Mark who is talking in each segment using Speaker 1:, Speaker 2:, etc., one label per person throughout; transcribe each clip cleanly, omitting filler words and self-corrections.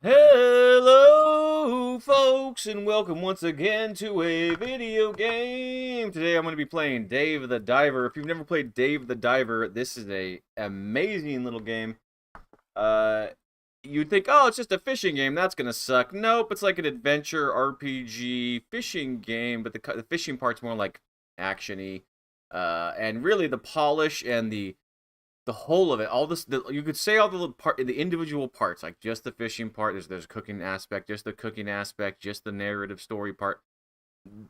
Speaker 1: Hello, folks, and welcome once again to a video game. Today I'm going to be playing Dave the Diver. If you've never played Dave the Diver, this is a amazing little game. You'd think, oh, it's just a fishing game. That's going to suck. Nope, it's like an adventure RPG fishing game, but the fishing part's more like action-y. And really the polish and the whole of it, all this, you could say all the individual parts, like just the fishing part. There's a cooking aspect, just the cooking aspect, just the narrative story part.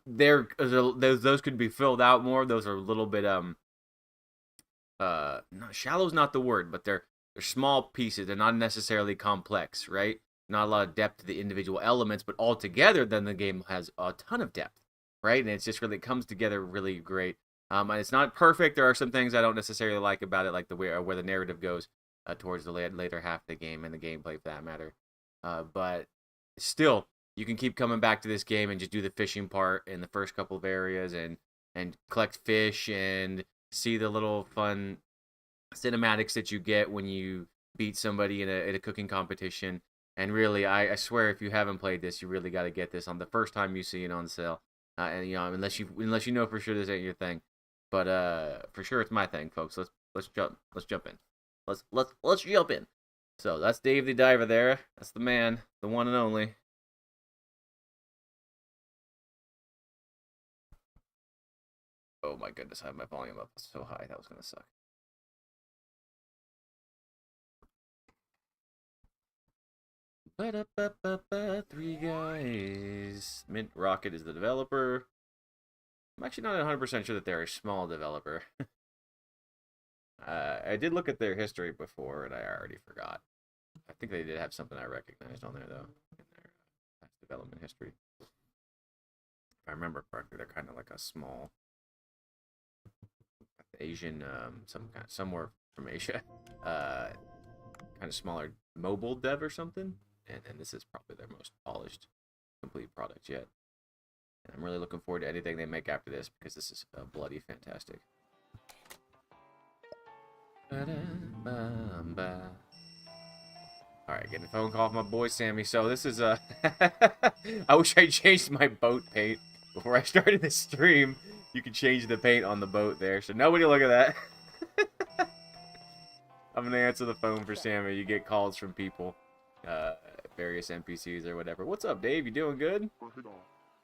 Speaker 1: Those could be filled out more. Those are a little bit shallow's not the word, but they're small pieces. They're not necessarily complex, right? Not a lot of depth to the individual elements, but all together, then the game has a ton of depth, right? And it's just really, it comes together really great. And it's not perfect. There are some things I don't necessarily like about it, like the way where the narrative goes towards the later half of the game and the gameplay, for that matter. But still, you can keep coming back to this game and just do the fishing part in the first couple of areas and collect fish and see the little fun cinematics that you get when you beat somebody in a cooking competition. And really, I swear, if you haven't played this, you really got to get this on the first time you see it on sale. And unless you know for sure this ain't your thing. But for sure it's my thing, folks. Let's jump in. Let's jump in. So that's Dave the Diver there. That's the man, the one and only. Oh my goodness, I have my volume up so high. That was gonna suck. Ba-da-ba-ba-ba, 3 guys. MintRocket is the developer. I'm actually not 100% sure that they're a small developer. I did look at their history before, and I already forgot. I think they did have something I recognized on there, though, in their past development history. If I remember correctly, they're kind of like a small Asian, somewhere from Asia, kind of smaller mobile dev or something. And this is probably their most polished, complete product yet. I'm really looking forward to anything they make after this, because this is bloody fantastic. Alright, getting a phone call from my boy Sammy. So this is I wish I changed my boat paint before I started this stream. You can change the paint on the boat there, so nobody look at that. I'm gonna answer the phone for Sammy. You get calls from people, various NPCs or whatever. What's up, Dave? You doing good?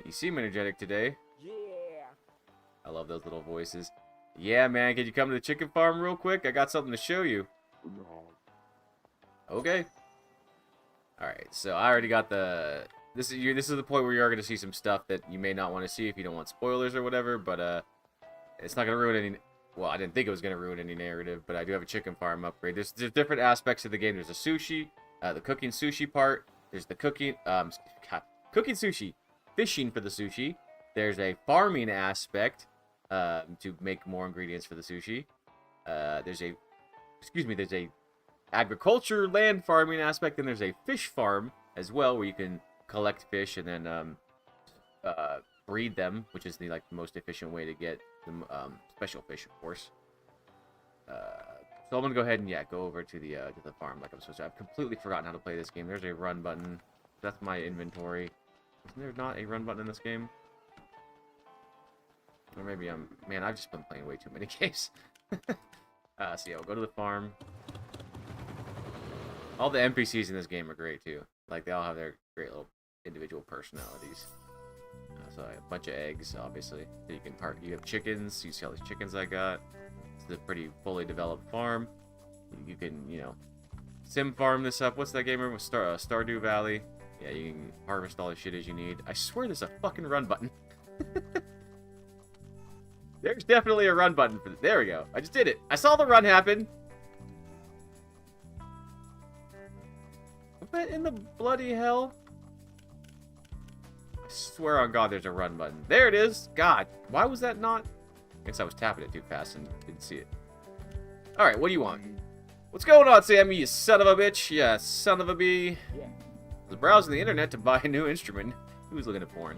Speaker 1: You seem energetic today.
Speaker 2: Yeah.
Speaker 1: I love those little voices. Yeah, man, could you come to the chicken farm real quick? I got something to show you. Okay. Alright, so I already got the... This is the point where you're going to see some stuff that you may not want to see if you don't want spoilers or whatever, but it's not going to ruin any... Well, I didn't think it was going to ruin any narrative, but I do have a chicken farm upgrade. There's different aspects of the game. There's the sushi, the cooking sushi part. There's the cooking... cooking sushi. Fishing for the sushi. There's a farming aspect to make more ingredients for the sushi. There's a agriculture land farming aspect, and there's a fish farm as well, where you can collect fish and then breed them, which is the most efficient way to get the special fish, of course. So I'm gonna go ahead and go over to the farm like I'm supposed to. I've completely forgotten how to play this game. There's a run button. That's my inventory. Isn't there not a run button in this game? Or maybe man, I've just been playing way too many games. So yeah, we'll go to the farm. All the NPCs in this game are great too. Like, they all have their great little individual personalities. So I have a bunch of eggs, obviously. So you have chickens. You see all these chickens I got. It's a pretty fully developed farm. You can, sim farm this up. What's that game with Stardew Valley? Yeah, you can harvest all the shit as you need. I swear there's a fucking run button. There's definitely a run button for this. There we go. I just did it. I saw the run happen. What in the bloody hell? I swear on God there's a run button. There it is. God, why was that not? I guess I was tapping it too fast and didn't see it. Alright, what do you want? What's going on, Sammy, you son of a bitch? Yeah, son of a bee.
Speaker 2: Yeah.
Speaker 1: I was browsing the internet to buy a new instrument. He was looking at porn.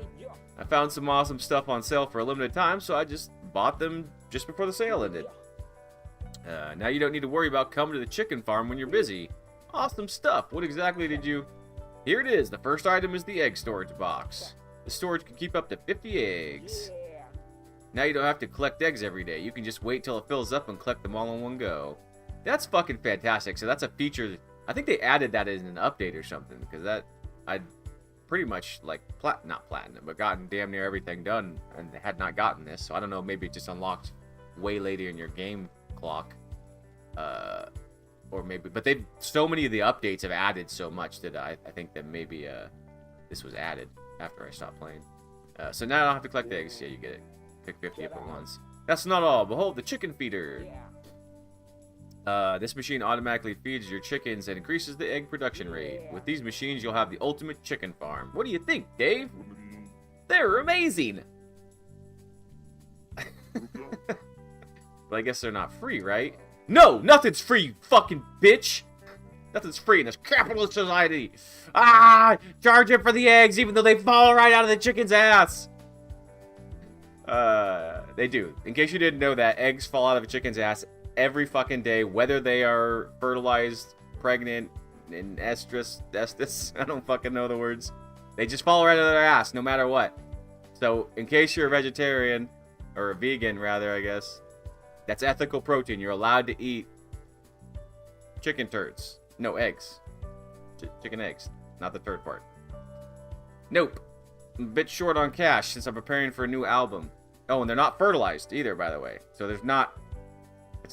Speaker 1: I found some awesome stuff on sale for a limited time, so I just bought them just before the sale ended. Now you don't need to worry about coming to the chicken farm when you're busy. Awesome stuff. What exactly did you Here it is. The first item is the egg storage box. The storage can keep up to 50 eggs. Now you don't have to collect eggs every day. You can just wait till it fills up and collect them all in one go. That's fucking fantastic. So that's a feature. I think they added that as an update or something, because that I'd pretty much like not platinum, but gotten damn near everything done and had not gotten this. So I don't know. Maybe it just unlocked way later in your game clock. Or maybe, but they've so many of the updates have added so much that I think that maybe this was added after I stopped playing. So now I don't have to collect eggs. Yeah, you get it. Pick 50 up at once. That's not all. Behold the chicken feeder. This machine automatically feeds your chickens and increases the egg production rate. With these machines, you'll have the ultimate chicken farm. What do you think, Dave? They're amazing. But I guess they're not free, right? No, nothing's free, you fucking bitch. Nothing's free in this capitalist society. Ah, charge it for the eggs, even though they fall right out of the chicken's ass. They do. In case you didn't know that, eggs fall out of a chicken's ass every fucking day, whether they are fertilized, pregnant, in estrus, estus. I don't fucking know the words. They just fall right out of their ass, no matter what. So, in case you're a vegetarian, or a vegan, rather, I guess. That's ethical protein. You're allowed to eat chicken turds. No, eggs. Chicken eggs. Not the third part. Nope. I'm a bit short on cash since I'm preparing for a new album. Oh, and they're not fertilized either, by the way. So there's not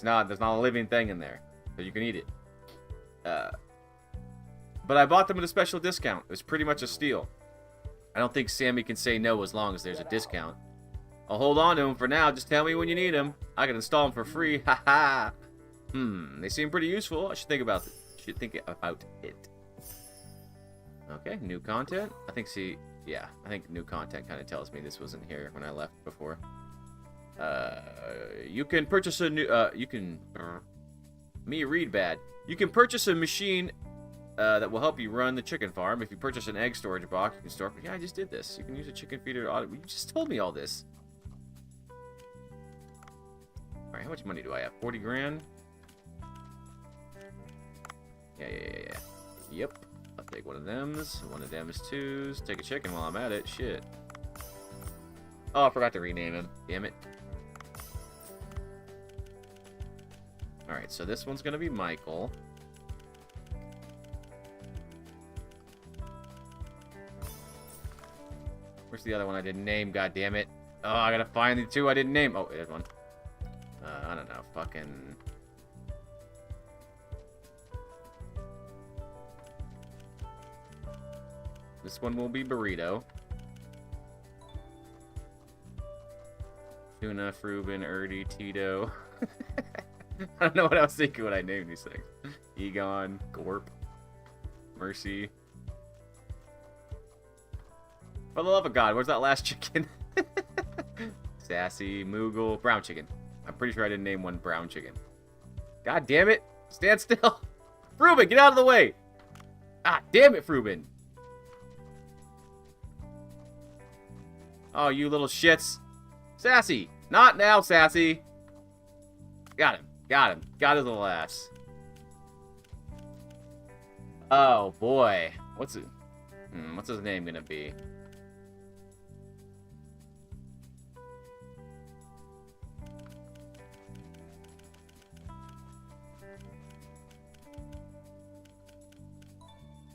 Speaker 1: a living thing in there. So you can eat it. But I bought them at a special discount. It was pretty much a steal. I don't think Sammy can say no as long as there's a discount. I'll hold on to them for now. Just tell me when you need them. I can install them for free. Haha. They seem pretty useful. I should think about it. Okay, new content. I think new content kind of tells me this wasn't here when I left before. You can purchase a new. Me read bad. You can purchase a machine that will help you run the chicken farm. If you purchase an egg storage box, you can store. Yeah, I just did this. You can use a chicken feeder. You just told me all this. All right, how much money do I have? 40 grand. Yeah. Yep. I'll take one of them's. One of them's twos. Take a chicken while I'm at it. Shit. Oh, I forgot to rename him. Damn it. Alright, so this one's gonna be Michael. Where's the other one I didn't name? God damn it. Oh, I gotta find the two I didn't name. Oh, there's one. I don't know. Fucking... This one will be Burrito. Tuna, Fruben, Erdy, Tito. I don't know what I was thinking when I named these things. Egon, Gorp, Mercy. For the love of God, where's that last chicken? Sassy, Moogle, brown chicken. I'm pretty sure I didn't name one brown chicken. God damn it! Stand still! Fruben, get out of the way! Ah, damn it, Fruben! Oh, you little shits. Sassy! Not now, Sassy! Got him. Got his little ass. Oh, boy. What's his name gonna be?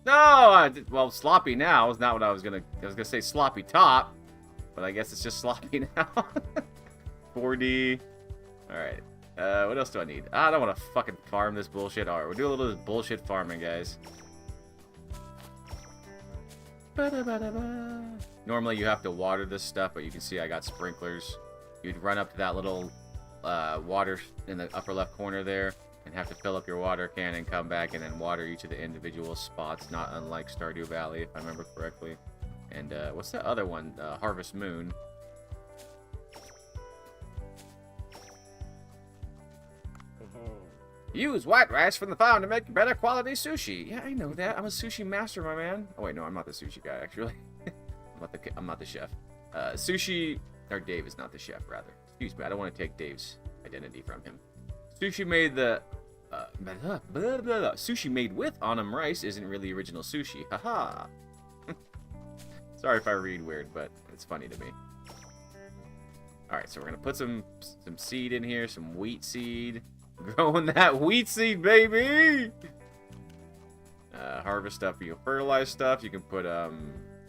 Speaker 1: No! Well, Sloppy now is not what I was gonna say Sloppy Top. But I guess it's just Sloppy now. 4D. Alright. What else do I need? I don't want to fucking farm this bullshit. Alright, we'll do a little bullshit farming, guys. Normally you have to water this stuff, but you can see I got sprinklers. You'd run up to that little water in the upper left corner there and have to fill up your water can and come back and then water each of the individual spots, not unlike Stardew Valley, if I remember correctly. And what's that other one? Harvest Moon. Use white rice from the farm to make better quality sushi. Yeah, I know that. I'm a sushi master, my man. Oh wait, no, I'm not the sushi guy, actually. I'm not the chef. Sushi, or Dave is not the chef, rather. Excuse me, I don't want to take Dave's identity from him. Sushi made the Sushi made with onum rice isn't really original sushi. Haha. Sorry if I read weird, but it's funny to me. Alright, so we're going to put some seed in here, some wheat seed. Growing that wheat seed, baby! Harvest stuff, you can fertilize stuff, you can put,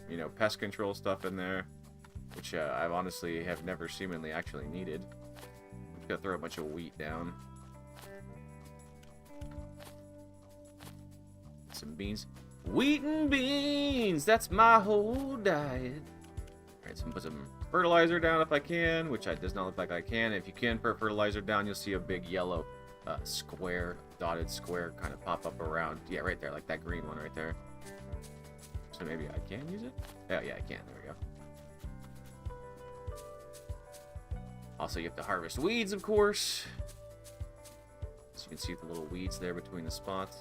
Speaker 1: you know, pest control stuff in there. Which I honestly have never seemingly actually needed. I'm just going to throw a bunch of wheat down. Some beans. Wheat and beans! That's my whole diet. Alright, so I'm going to put some fertilizer down if I can, which does not look like I can. If you can put fertilizer down, you'll see a big yellow square, dotted square kind of pop up around. Yeah, right there, like that green one right there. So maybe I can use it? Oh, yeah, I can. There we go. Also, you have to harvest weeds, of course. So you can see the little weeds there between the spots.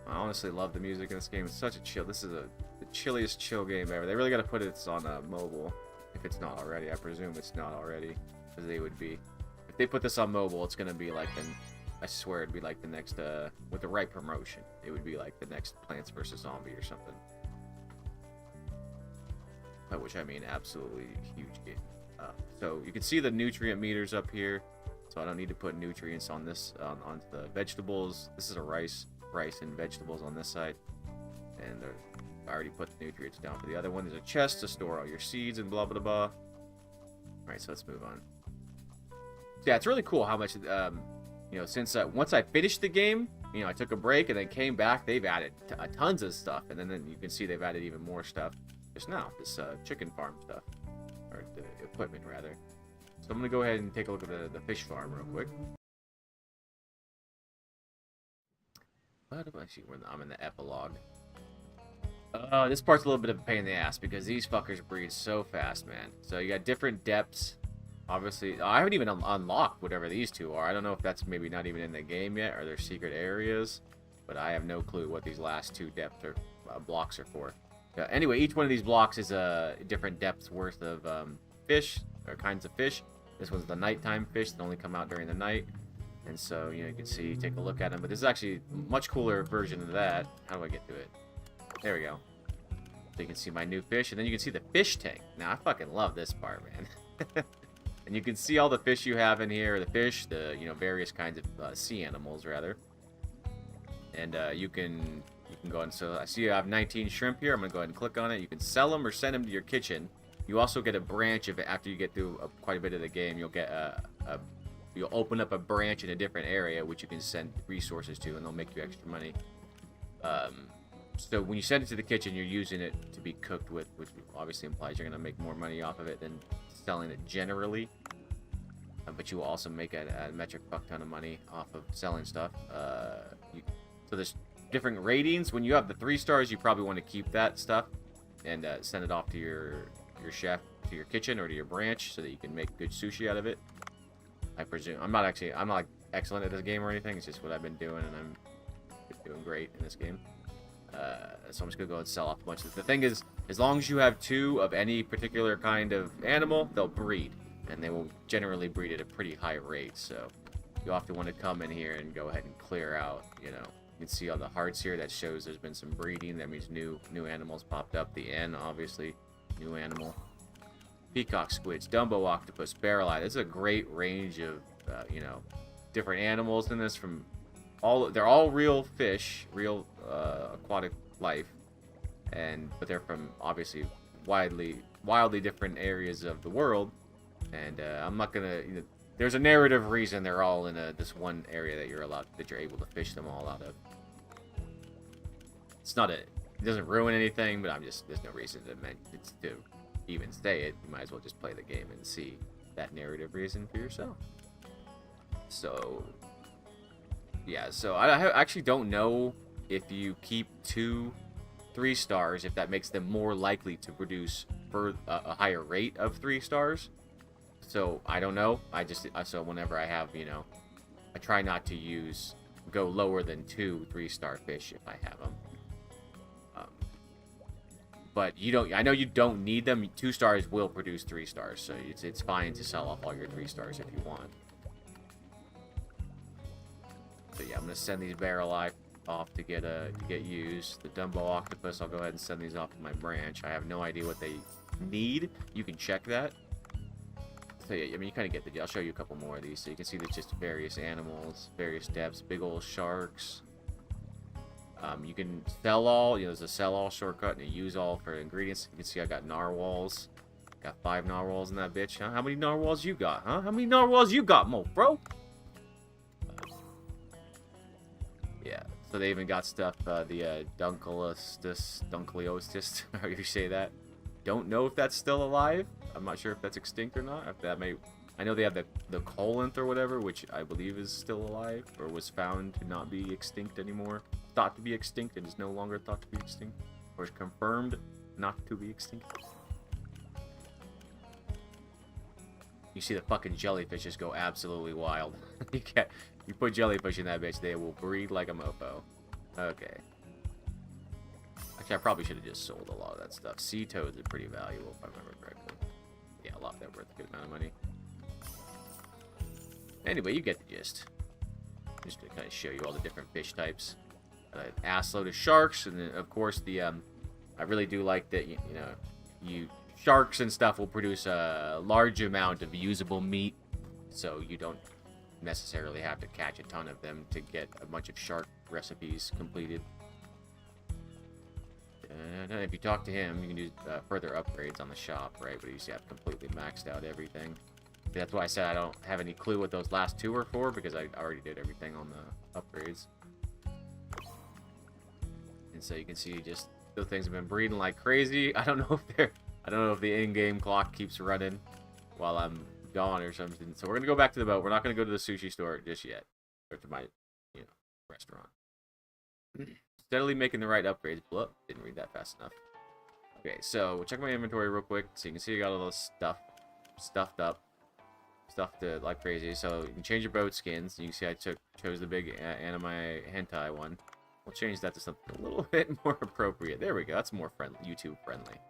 Speaker 1: I honestly love the music in this game. It's such a chill. This is the chilliest chill game ever. They really got to put it on mobile, if it's not already. I presume it's not already, because they would be. If they put this on mobile, it's gonna be like I swear it'd be like the next. With the right promotion, it would be like the next Plants vs Zombie or something. By which I mean absolutely huge game. So you can see the nutrient meters up here. So I don't need to put nutrients on this onto the vegetables. This is a rice and vegetables on this side, and I already put the nutrients down for the other one. There's a chest to store all your seeds and blah blah blah. All right, so let's move on. Yeah, it's really cool how much you know, since once I finished the game, you know, I took a break and then came back. They've added tons of stuff, and then you can see they've added even more stuff just now. This chicken farm stuff, or the equipment rather. So I'm gonna go ahead and take a look at the fish farm real quick. I'm in the epilogue. This part's a little bit of a pain in the ass because these fuckers breed so fast, man. So you got different depths. Obviously, I haven't even unlocked whatever these two are. I don't know if that's maybe not even in the game yet, or they're secret areas. But I have no clue what these last two depths or blocks are for. Anyway, each one of these blocks is a different depth's worth of fish, or kinds of fish. This one's the nighttime fish that only come out during the night. And so, you know, you can see, take a look at them. But this is actually a much cooler version of that. How do I get to it? There we go. So you can see my new fish. And then you can see the fish tank. Now, I fucking love this part, man. And you can see all the fish you have in here. The fish, the, you know, various kinds of sea animals, rather. And you can go and, so I see I have 19 shrimp here. I'm going to go ahead and click on it. You can sell them or send them to your kitchen. You also get a branch of it after you get through quite a bit of the game. You'll get you'll open up a branch in a different area, which you can send resources to, and they'll make you extra money. So when you send it to the kitchen, you're using it to be cooked with, which obviously implies you're going to make more money off of it than selling it generally. But you will also make a metric fuck ton of money off of selling stuff. So there's different ratings. When you have the 3 stars, you probably want to keep that stuff and send it off to your chef, to your kitchen, or to your branch, so that you can make good sushi out of it. I presume. I'm not like excellent at this game or anything. It's just what I've been doing, and I'm doing great in this game. So I'm just gonna go and sell off a bunch of it. The thing is, as long as you have 2 of any particular kind of animal, they'll breed, and they will generally breed at a pretty high rate. So you often want to come in here and go ahead and clear out. You know, you can see all the hearts here. That shows there's been some breeding. That means new animals popped up. The N, obviously, new animal. Peacock squids, Dumbo octopus, barrel-eye. This is a great range of, you know, different animals in this. They're all real fish, real aquatic life, but they're from obviously wildly different areas of the world. And I'm not gonna. You know, there's a narrative reason they're all in this one area that you're able to fish them all out of. It doesn't ruin anything, but there's no reason to even say it. You might as well just play the game and see that narrative reason for yourself. So yeah, so I actually don't know if you keep 2 3 stars, if that makes them more likely to produce for a higher rate of 3 stars. So I don't know. So whenever I have, you know, I try not to go lower than 2 3-star fish if I have them. But I know you don't need them. 2 stars will produce 3 stars, so it's fine to sell off all your 3 stars if you want. gonna send these barrel off to get used. The Dumbo octopus, I'll go ahead and send these off to my branch. I have no idea what they need. You can check that. So yeah, I mean, you kind of get the deal. I'll show you a couple more of these, so you can see there's just various animals, various depths, big old sharks. You can sell all. There's a sell all shortcut and a use all for ingredients. You can see I got narwhals. Got 5 narwhals in that bitch, huh? How many narwhals you got, huh? How many narwhals you got, mo, bro? Yeah, so they even got stuff, the Dunkleostis, how you say that. Don't know if that's still alive. I'm not sure if that's extinct or not. If that may, I know they have the colinth or whatever, which I believe is still alive, or was found to not be extinct anymore. Thought to be extinct and is no longer thought to be extinct, or is confirmed not to be extinct. You see the fucking jellyfish just go absolutely wild. You put jellyfish in that bitch, they will breed like a mofo. Okay. Actually, I probably should have just sold a lot of that stuff. Sea toads are pretty valuable, if I remember correctly. Yeah, a lot. They're worth a good amount of money. Anyway, you get the gist. Just to kind of show you all the different fish types. An assload of sharks, and then, of course, the I really do like that. Sharks and stuff will produce a large amount of usable meat, so you don't necessarily have to catch a ton of them to get a bunch of shark recipes completed. And if you talk to him, you can do further upgrades on the shop, right? But you see I've completely maxed out everything. That's why I said I don't have any clue what those last 2 are for, because I already did everything on the upgrades. And so you can see just the things have been breeding like crazy. I don't know if the in-game clock keeps running while I'm gone or something. So we're gonna go back to the boat. We're not gonna go to the sushi store just yet, or to my, restaurant. Steadily making the right upgrades. Blup, didn't read that fast enough. Okay, so we'll check my inventory real quick, so you can see I got all this stuffed up, stuff to like crazy. So you can change your boat skins. You can see I chose the big anime hentai one. We'll change that to something a little bit more appropriate. There we go. That's more friendly, YouTube friendly.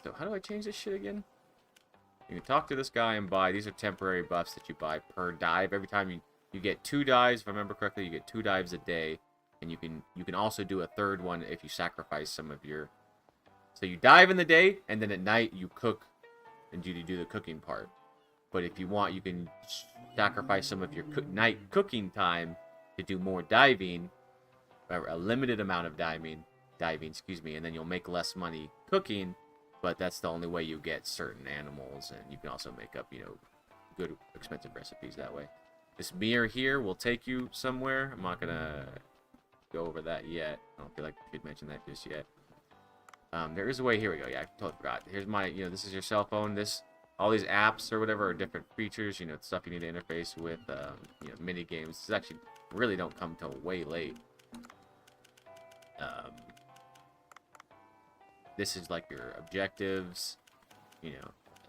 Speaker 1: So how do I change this shit again? You can talk to this guy and buy. These are temporary buffs that you buy per dive. Every time you get 2 dives, if I remember correctly, you get 2 dives a day, and you can also do a third one if you sacrifice some of your. So you dive in the day, and then at night you cook, and you do the cooking part. But if you want, you can sacrifice some of your night cooking time to do more diving, or a limited amount of diving, excuse me, and then you'll make less money cooking, but that's the only way you get certain animals, and you can also make up, good, expensive recipes that way. This mirror here will take you somewhere. I'm not gonna go over that yet. I don't feel like I should mention that just yet. There is a way. Here we go. Yeah, I totally forgot. Here's my, this is your cell phone. All these apps or whatever are different features, stuff you need to interface with, mini games. This actually really don't come till way late. This is like your objectives,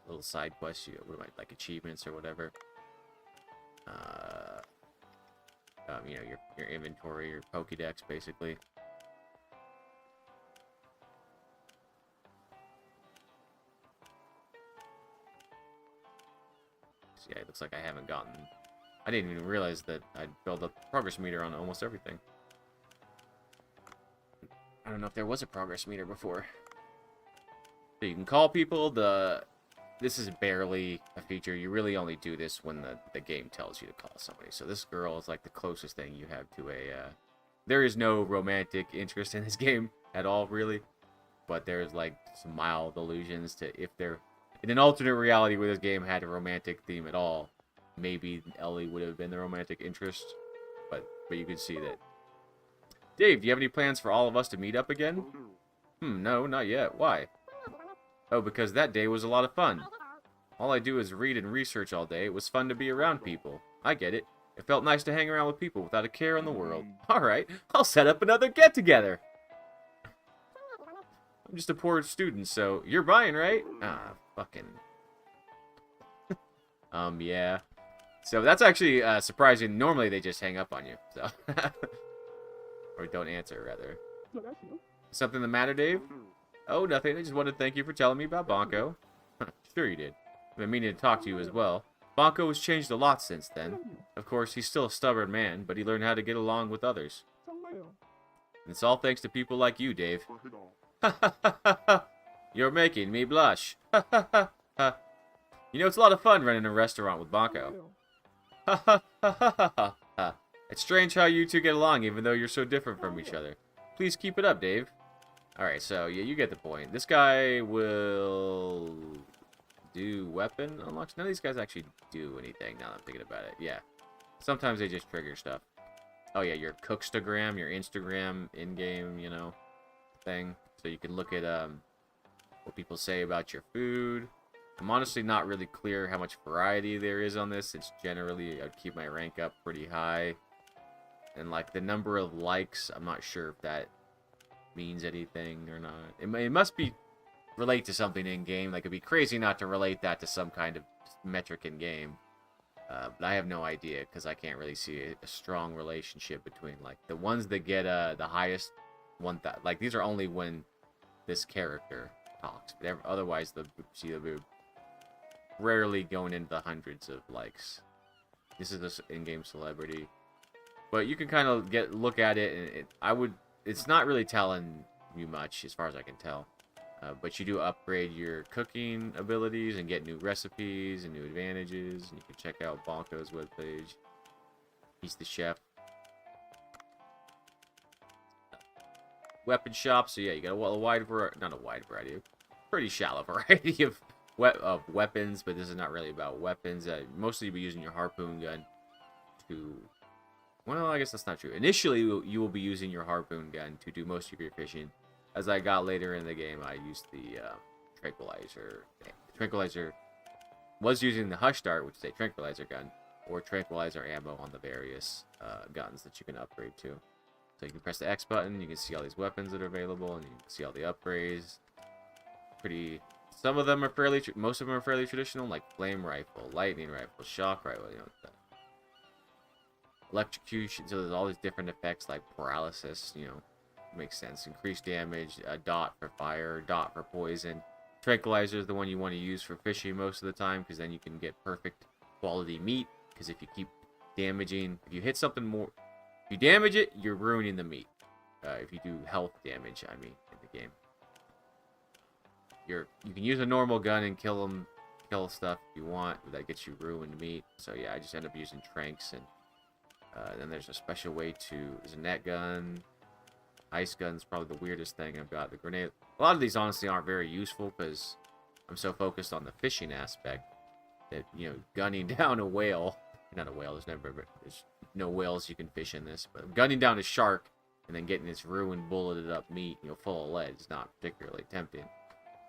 Speaker 1: little side quests, like achievements or whatever. Your inventory, your Pokédex, basically. So yeah, it looks like I haven't gotten. I didn't even realize that I'd built up the progress meter on almost everything. I don't know if there was a progress meter before. So you can call people. This is barely a feature. You really only do this when the game tells you to call somebody. So this girl is like the closest thing you have to a. There is no romantic interest in this game at all, really. But there's like some mild allusions to if there, in an alternate reality where this game had a romantic theme at all, maybe Ellie would have been the romantic interest. But you can see that. Dave, do you have any plans for all of us to meet up again? No, not yet. Why? Oh, because that day was a lot of fun. All I do is read and research all day. It was fun to be around people. I get it. It felt nice to hang around with people without a care in the world. Alright, I'll set up another get-together. I'm just a poor student, so you're buying, right? Ah, fucking. Yeah. So that's actually surprising. Normally they just hang up on you, so. Or don't answer, rather. Something the matter, Dave? Oh, nothing. I just wanted to thank you for telling me about Bonko. Sure you did. I've been meaning to talk to you as well. Banco has changed a lot since then. Of course, he's still a stubborn man, but he learned how to get along with others. And it's all thanks to people like you, Dave. You're making me blush. You know, it's a lot of fun running a restaurant with Banco. It's strange how you two get along, even though you're so different from each other. Please keep it up, Dave. Alright, so, yeah, you get the point. This guy will do weapon unlocks. None of these guys actually do anything, now that I'm thinking about it. Yeah. Sometimes they just trigger stuff. Oh, yeah, your Cookstagram, your Instagram in-game, you know, thing. So you can look at what people say about your food. I'm honestly not really clear how much variety there is on this. It's generally, I'd keep my rank up pretty high. And, like, the number of likes, I'm not sure if that means anything or not. It must be relate to something in-game. Like, it'd be crazy not to relate that to some kind of metric in-game. But I have no idea, because I can't really see a strong relationship between, like, the ones that get the highest one. Like, these are only when this character talks. But otherwise, see the boob. Rarely going into the hundreds of likes. This is this in-game celebrity. But you can kind of look at it, and it's not really telling you much, as far as I can tell. But you do upgrade your cooking abilities and get new recipes and new advantages. And you can check out Banco's webpage. He's the chef. Weapon shop. So yeah, you got a wide variety, not a wide variety, pretty shallow variety of weapons. But this is not really about weapons. Mostly you'll be using your harpoon gun to... Well, I guess that's not true. Initially, you will be using your harpoon gun to do most of your fishing. As I got later in the game, I used the tranquilizer. The tranquilizer was using the Hush Dart, which is a tranquilizer gun, or tranquilizer ammo on the various guns that you can upgrade to. So you can press the X button, you can see all these weapons that are available, and you can see all the upgrades. Some of them are most of them are fairly traditional, like flame rifle, lightning rifle, shock rifle, you know, electrocution. So there's all these different effects like paralysis, you know, makes sense. Increased damage, a dot for fire, dot for poison. Tranquilizer is the one you want to use for fishing most of the time, because then you can get perfect quality meat. Because if you keep damaging, if you hit something more, if you damage it, you're ruining the meat. If you do health damage, I mean, in the game. You can use a normal gun and kill stuff if you want, but that gets you ruined meat. So yeah, I just end up using tranks. And then there's a special way there's a net gun. Ice gun's probably the weirdest thing I've got. The grenade. A lot of these honestly aren't very useful because I'm so focused on the fishing aspect that, you know, gunning down a whale. Not a whale, there's no whales you can fish in this, but gunning down a shark and then getting this ruined, bulleted up meat, you know, full of lead is not particularly tempting.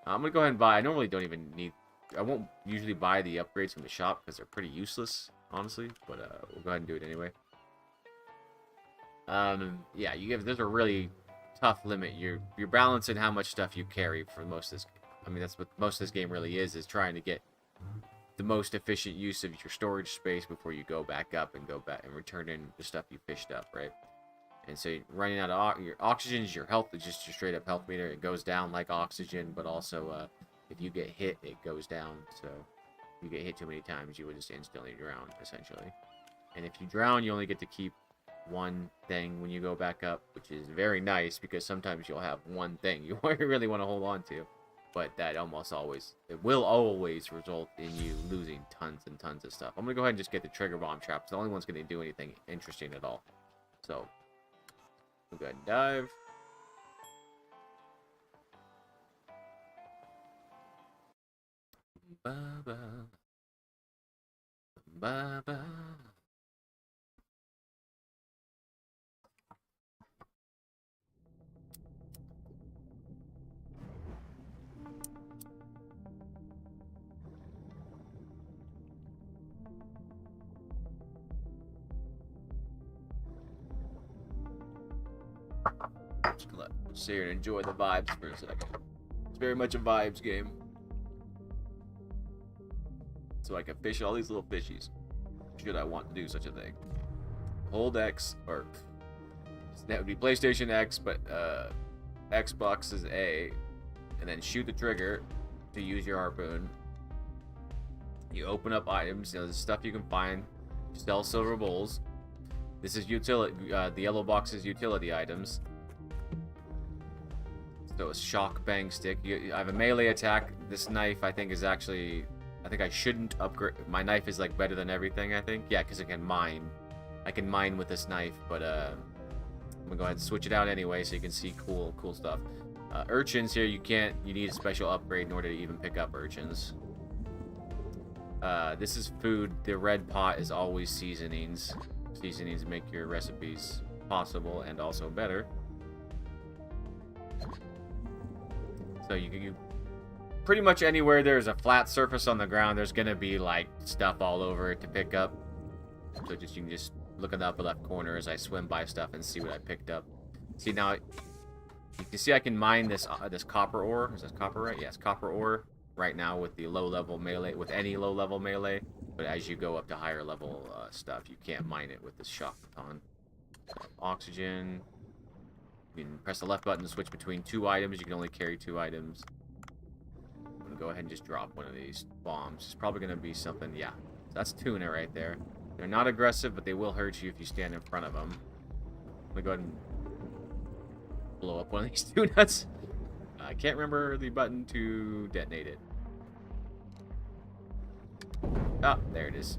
Speaker 1: I'm gonna go ahead and buy. I normally don't even need. I won't usually buy the upgrades from the shop because they're pretty useless, honestly. But we'll go ahead and do it anyway. Yeah, there's a really tough limit. You're balancing how much stuff you carry for most of this. I mean, that's what most of this game really is trying to get the most efficient use of your storage space before you go back up and return in the stuff you fished up, right? And so running out of your oxygen is your health. It's just your straight up health meter. It goes down like oxygen, but also if you get hit, it goes down. So if you get hit too many times, you would just instantly drown, essentially. And if you drown, you only get to keep one thing when you go back up, which is very nice because sometimes you'll have one thing you really want to hold on to, but that it will always result in you losing tons and tons of stuff. I'm gonna go ahead and just get the trigger bomb trap. It's the only one's gonna do anything interesting at all. So we'll go ahead and dive. Ba-ba. Ba-ba. Just sit here and enjoy the vibes for a second. It's very much a vibes game. So I can fish all these little fishies. Should I want to do such a thing. Hold X, or that would be PlayStation X, but Xbox is A. And then shoot the trigger to use your harpoon. You open up items. You know, there's stuff you can find. Sell silver bowls. This is utility. The yellow box is utility items. So a shock bang stick. I have a melee attack. This knife, I think, is actually... I think I shouldn't upgrade. My knife is, like, better than everything, I think. Yeah, because I can mine. I can mine with this knife, but, I'm gonna go ahead and switch it out anyway so you can see cool stuff. Urchins here, you need a special upgrade in order to even pick up urchins. This is food. The red pot is always seasonings. Seasonings make your recipes possible and also better. So you pretty much anywhere there's a flat surface on the ground, there's gonna be like stuff all over it to pick up. So you can just look in the upper left corner as I swim by stuff and see what I picked up. See now, you can see I can mine this copper ore. Is this copper right? Yes, copper ore right now with the low level melee, with any low level melee. But as you go up to higher level stuff, you can't mine it with this shock baton. Oxygen. You can press the left button to switch between 2 items. You can only carry 2 items. I'm going to go ahead and just drop one of these bombs. It's probably going to be something, yeah. That's tuna right there. They're not aggressive, but they will hurt you if you stand in front of them. I'm going to go ahead and blow up one of these tunas. I can't remember the button to detonate it. Ah, there it is.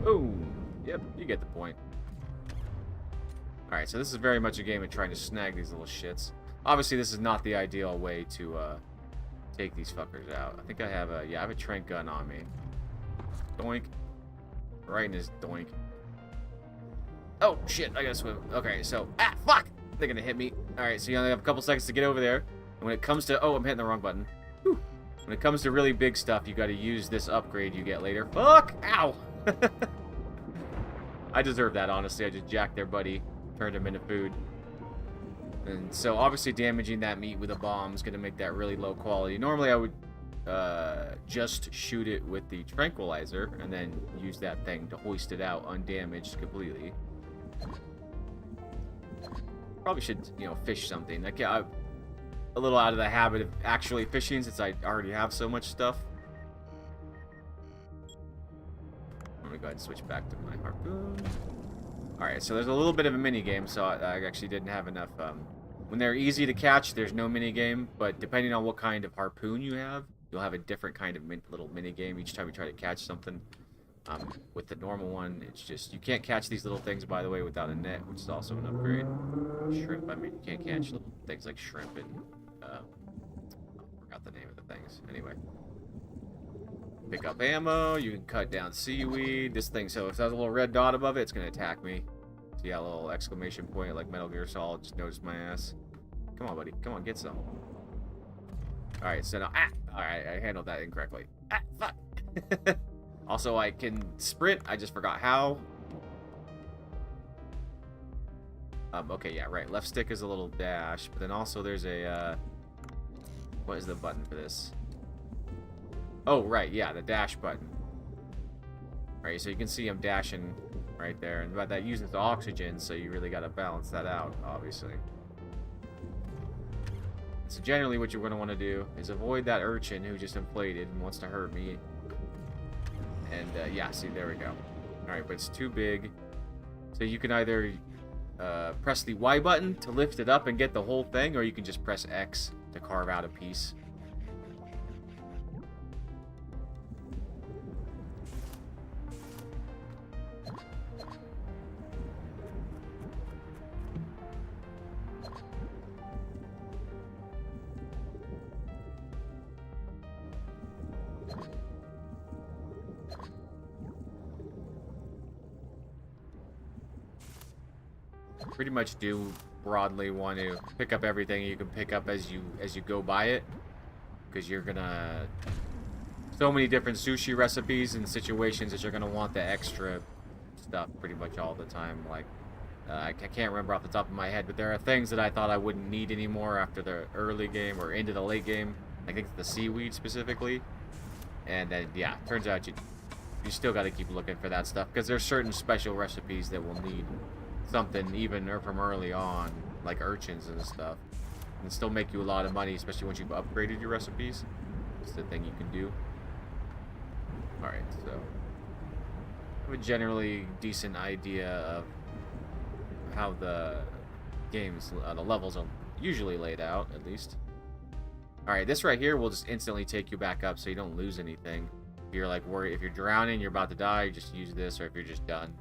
Speaker 1: Boom. Yep, you get the point. Alright, so this is very much a game of trying to snag these little shits. Obviously, this is not the ideal way to take these fuckers out. I think I have a... Yeah, I have a trank gun on me. Doink. Right in his doink. Oh, shit, I gotta swim. Okay, so... Ah, fuck! They're gonna hit me. Alright, so you only have a couple seconds to get over there. And when it comes to... Oh, I'm hitting the wrong button. Whew. When it comes to really big stuff, you gotta use this upgrade you get later. Fuck! Ow! I deserve that, honestly. I just jacked their buddy, turned him into food. And so, obviously, damaging that meat with a bomb is going to make that really low quality. Normally, I would just shoot it with the tranquilizer and then use that thing to hoist it out undamaged completely. Probably should, you know, fish something. I'm a little out of the habit of actually fishing since I already have so much stuff. I'm gonna go ahead and switch back to my harpoon. Alright, so there's a little bit of a mini game, so I actually didn't have enough. When they're easy to catch, there's no mini game, but depending on what kind of harpoon you have, you'll have a different kind of little mini game each time you try to catch something. With the normal one, it's just, you can't catch these little things, by the way, without a net, which is also an upgrade. Shrimp, I mean, you can't catch little things like shrimp and, I forgot the name of the things. Anyway. Pick up ammo, you can cut down seaweed. This thing, so if there's a little red dot above it, it's going to attack me. See that little exclamation point like Metal Gear Solid, just noticed my ass. Come on, buddy. Come on, get some. Alright, so now, alright, I handled that incorrectly. Fuck! Also, I can sprint, I just forgot how. Okay, yeah, right. Left stick is a little dash, but then also there's a, what is the button for this? Oh, right, yeah, the dash button. Right, so you can see I'm dashing right there, but that uses the oxygen, so you really got to balance that out, obviously. So generally what you're going to want to do is avoid that urchin who just inflated and wants to hurt me. And, yeah, see, there we go. Alright, but it's too big. So you can either press the Y button to lift it up and get the whole thing, or you can just press X to carve out a piece. Pretty much do broadly want to pick up everything you can pick up as you go by it, because you're gonna so many different sushi recipes and situations that you're gonna want the extra stuff pretty much all the time. Like I can't remember off the top of my head, but there are things that I thought I wouldn't need anymore after the early game or into the late game. I think the seaweed specifically, and then yeah, turns out you still got to keep looking for that stuff, because there's certain special recipes that will need something even from early on, like urchins and stuff. and still make you a lot of money, especially once you've upgraded your recipes. It's the thing you can do. Alright, so I have a generally decent idea of how the games, the levels are usually laid out, at least. Alright, this right here will just instantly take you back up so you don't lose anything. If you're like worried, if you're drowning, you're about to die, just use this, or if you're just done.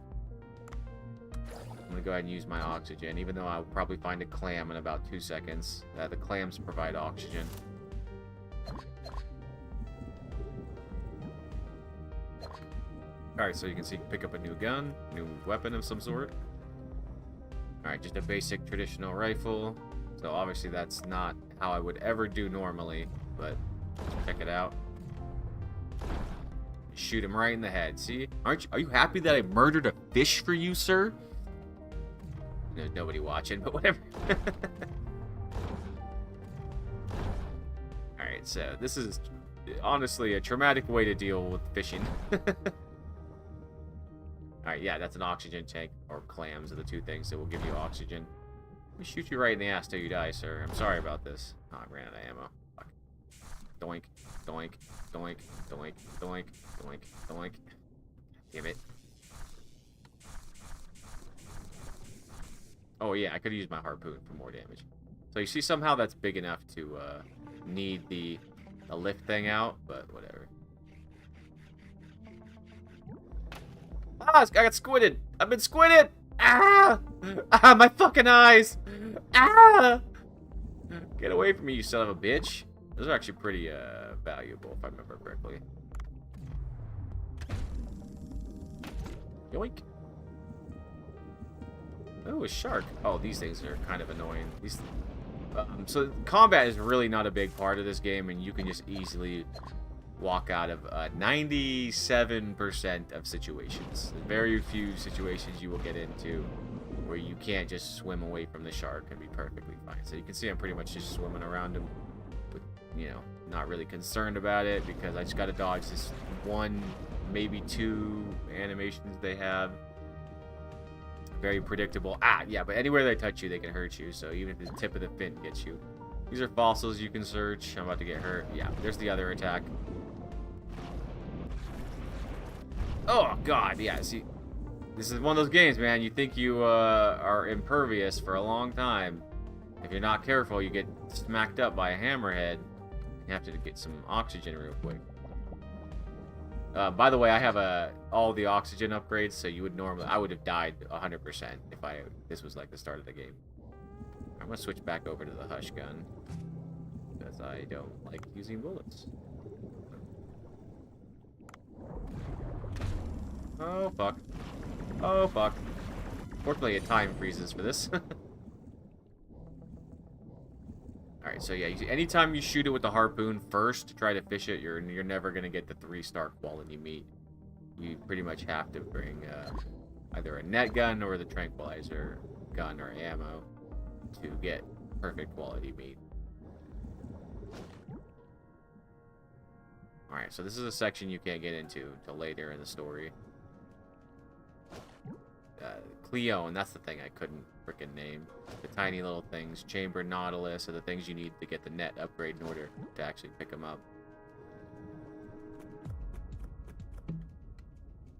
Speaker 1: I'm gonna go ahead and use my oxygen, even though I'll probably find a clam in about 2 seconds. The clams provide oxygen. Alright, so you can see, pick up a new gun, new weapon of some sort. Alright, just a basic traditional rifle. So obviously that's not how I would ever do normally, but check it out. Shoot him right in the head. See? Are you happy that I murdered a fish for you, sir? There's nobody watching, but whatever. Alright, so this is honestly a traumatic way to deal with fishing. Alright, yeah, that's an oxygen tank, or clams are the two things that will give you oxygen. Let me shoot you right in the ass till you die, sir. I'm sorry about this. Oh, I ran out of ammo. Fuck. Doink, doink, doink, doink, doink, doink, doink. Damn it. Oh yeah, I could have used my harpoon for more damage. So you see somehow that's big enough to need the lift thing out, but whatever. Ah, I got squidded. I've been squidded. Ah! Ah, my fucking eyes. Ah! Get away from me, you son of a bitch. Those are actually pretty valuable, if I remember correctly. Yoink. Oh, a shark. Oh, these things are kind of annoying. These. So combat is really not a big part of this game, and you can just easily walk out of 97% of situations. Very few situations you will get into where you can't just swim away from the shark and be perfectly fine. So you can see I'm pretty much just swimming around him with, you know, not really concerned about it because I just got to dodge this one, maybe two animations they have. Very predictable. Ah, yeah, but anywhere they touch you, they can hurt you. So even if the tip of the fin gets you. These are fossils you can search. I'm about to get hurt. Yeah, there's the other attack. Oh, God, yeah, see, this is one of those games, man. You think you are impervious for a long time. If you're not careful, you get smacked up by a hammerhead. You have to get some oxygen real quick. By the way, I have all the oxygen upgrades, so you would normally, I would have died 100% if this was like the start of the game. I'm gonna switch back over to the Hush gun because I don't like using bullets. Oh, fuck. Oh, fuck. Fortunately, it time freezes for this. Alright, so yeah, anytime you shoot it with the harpoon first to try to fish it, you're never going to get the 3-star quality meat. You pretty much have to bring either a net gun or the tranquilizer gun or ammo to get perfect quality meat. Alright, so this is a section you can't get into until later in the story. Cleone, that's the thing I couldn't frickin' name. The tiny little things, Chamber Nautilus, are the things you need to get the net upgrade in order to actually pick them up.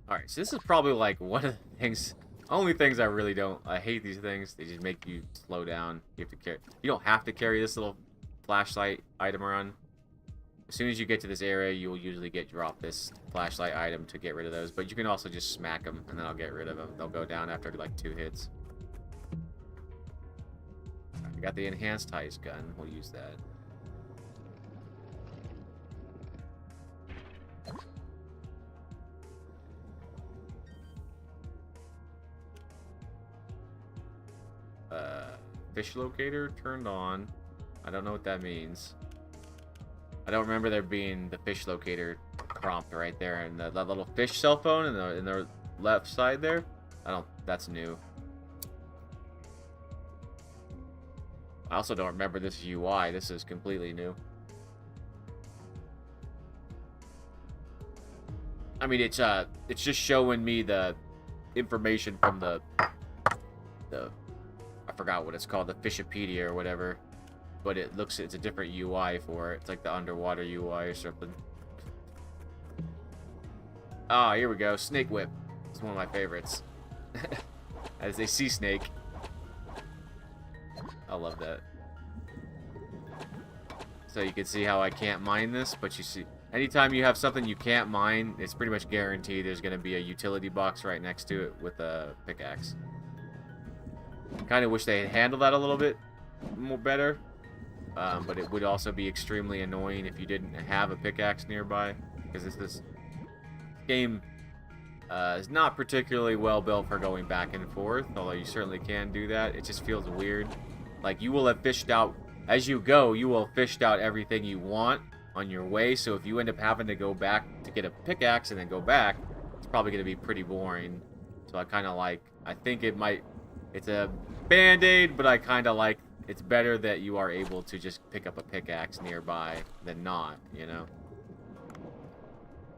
Speaker 1: Alright, so this is probably like one of the things, only things I really don't, I hate these things. They just make you slow down. You have to carry, you don't have to carry this little flashlight item around. As soon as you get to this area, you will usually drop this flashlight item to get rid of those. But you can also just smack them, and then I'll get rid of them. They'll go down after like 2 hits. I got the enhanced heist gun. We'll use that. Fish locator turned on. I don't know what that means. I don't remember there being the fish locator prompt right there, and that little fish cell phone in the left side there. That's new. I also don't remember this UI. This is completely new. I mean, it's just showing me the information from the I forgot what it's called, the Fishipedia or whatever. but it's a different UI for it. It's like the underwater UI or something. Ah, here we go. Snake Whip. It's one of my favorites. As a sea snake. I love that. So you can see how I can't mine this, but you see, anytime you have something you can't mine, it's pretty much guaranteed there's going to be a utility box right next to it with a pickaxe. Kind of wish they had handled that a little bit more better, but it would also be extremely annoying if you didn't have a pickaxe nearby, because this game is not particularly well built for going back and forth, although you certainly can do that. It just feels weird. Like, you will have fished out, as you go, you will have fished out everything you want on your way, so if you end up having to go back to get a pickaxe and then go back, it's probably going to be pretty boring. So I kind of like, I think it's a band-aid, but I kind of like, it's better that you are able to just pick up a pickaxe nearby than not, you know?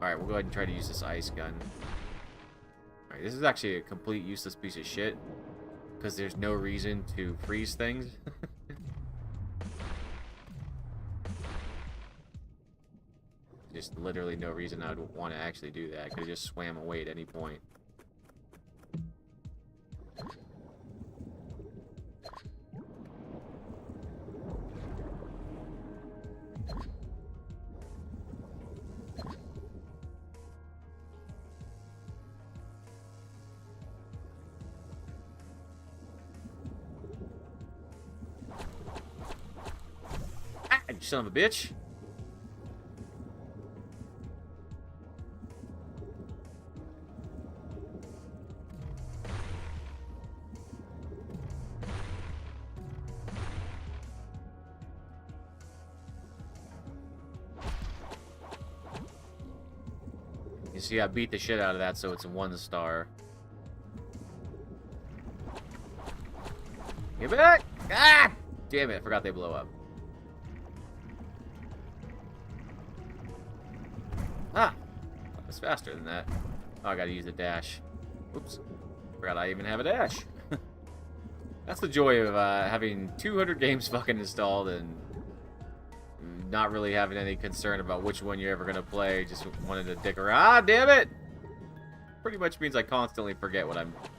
Speaker 1: Alright, we'll go ahead and try to use this ice gun. Alright, this is actually a complete useless piece of shit, because there's no reason to freeze things. Just literally no reason I would want to actually do that. I could have just swam away at any point. Ah, you son of a bitch. You see, I beat the shit out of that, so it's a 1 star. Get back! Ah! Damn it, I forgot they blow up. Ah! That was faster than that. Oh, I gotta use the dash. Oops. Forgot I even have a dash. That's the joy of having 200 games fucking installed and not really having any concern about which one you're ever gonna play. Just wanted to dick around. Ah, damn it! Pretty much means I constantly forget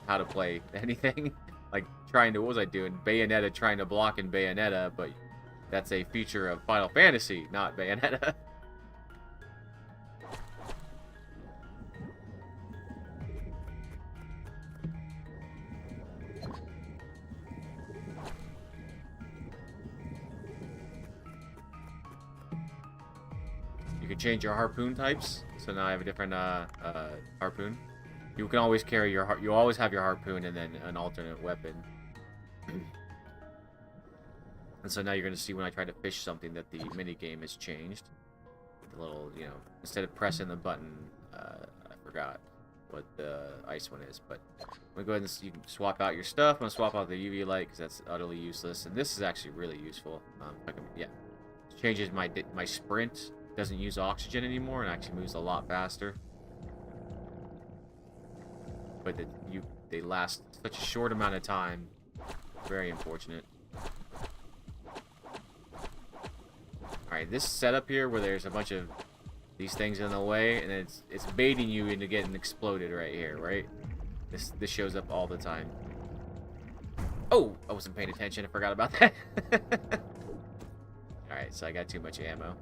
Speaker 1: how to play anything. Like what was I doing? Bayonetta, trying to block in Bayonetta, but that's a feature of Final Fantasy, not Bayonetta. You can change your harpoon types, so now I have a different harpoon. You can always carry you always have your harpoon and then an alternate weapon. And so now you're going to see when I try to fish something that the minigame has changed. The little, you know, instead of pressing the button, I forgot what the ice one is, but I'm going to go ahead and you can swap out your stuff. I'm going to swap out the UV light because that's utterly useless, and this is actually really useful. Yeah, it changes my sprint. Doesn't use oxygen anymore and actually moves a lot faster. But they last such a short amount of time. Very unfortunate. Alright, this setup here where there's a bunch of these things in the way and it's baiting you into getting exploded right here, right? This shows up all the time. Oh, I wasn't paying attention. I forgot about that. Alright, so I got too much ammo.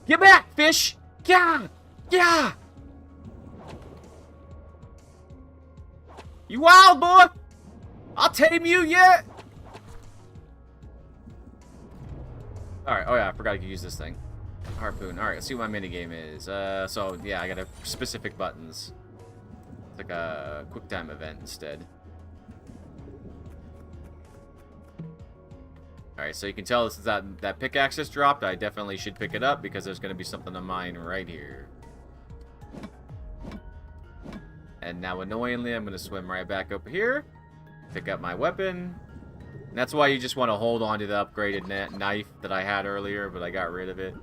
Speaker 1: Get back, fish! Yeah! Yeah! You wild boy! I'll tame you yet! Alright, oh yeah, I forgot I could use this thing. Harpoon. Alright, let's see what my minigame is. So, yeah, I got specific buttons. It's like a quick time event instead. Alright, so you can tell since that pickaxe just dropped, I definitely should pick it up because there's going to be something to mine right here. And now, annoyingly, I'm going to swim right back up here, pick up my weapon, that's why you just want to hold on to the upgraded knife that I had earlier, but I got rid of it.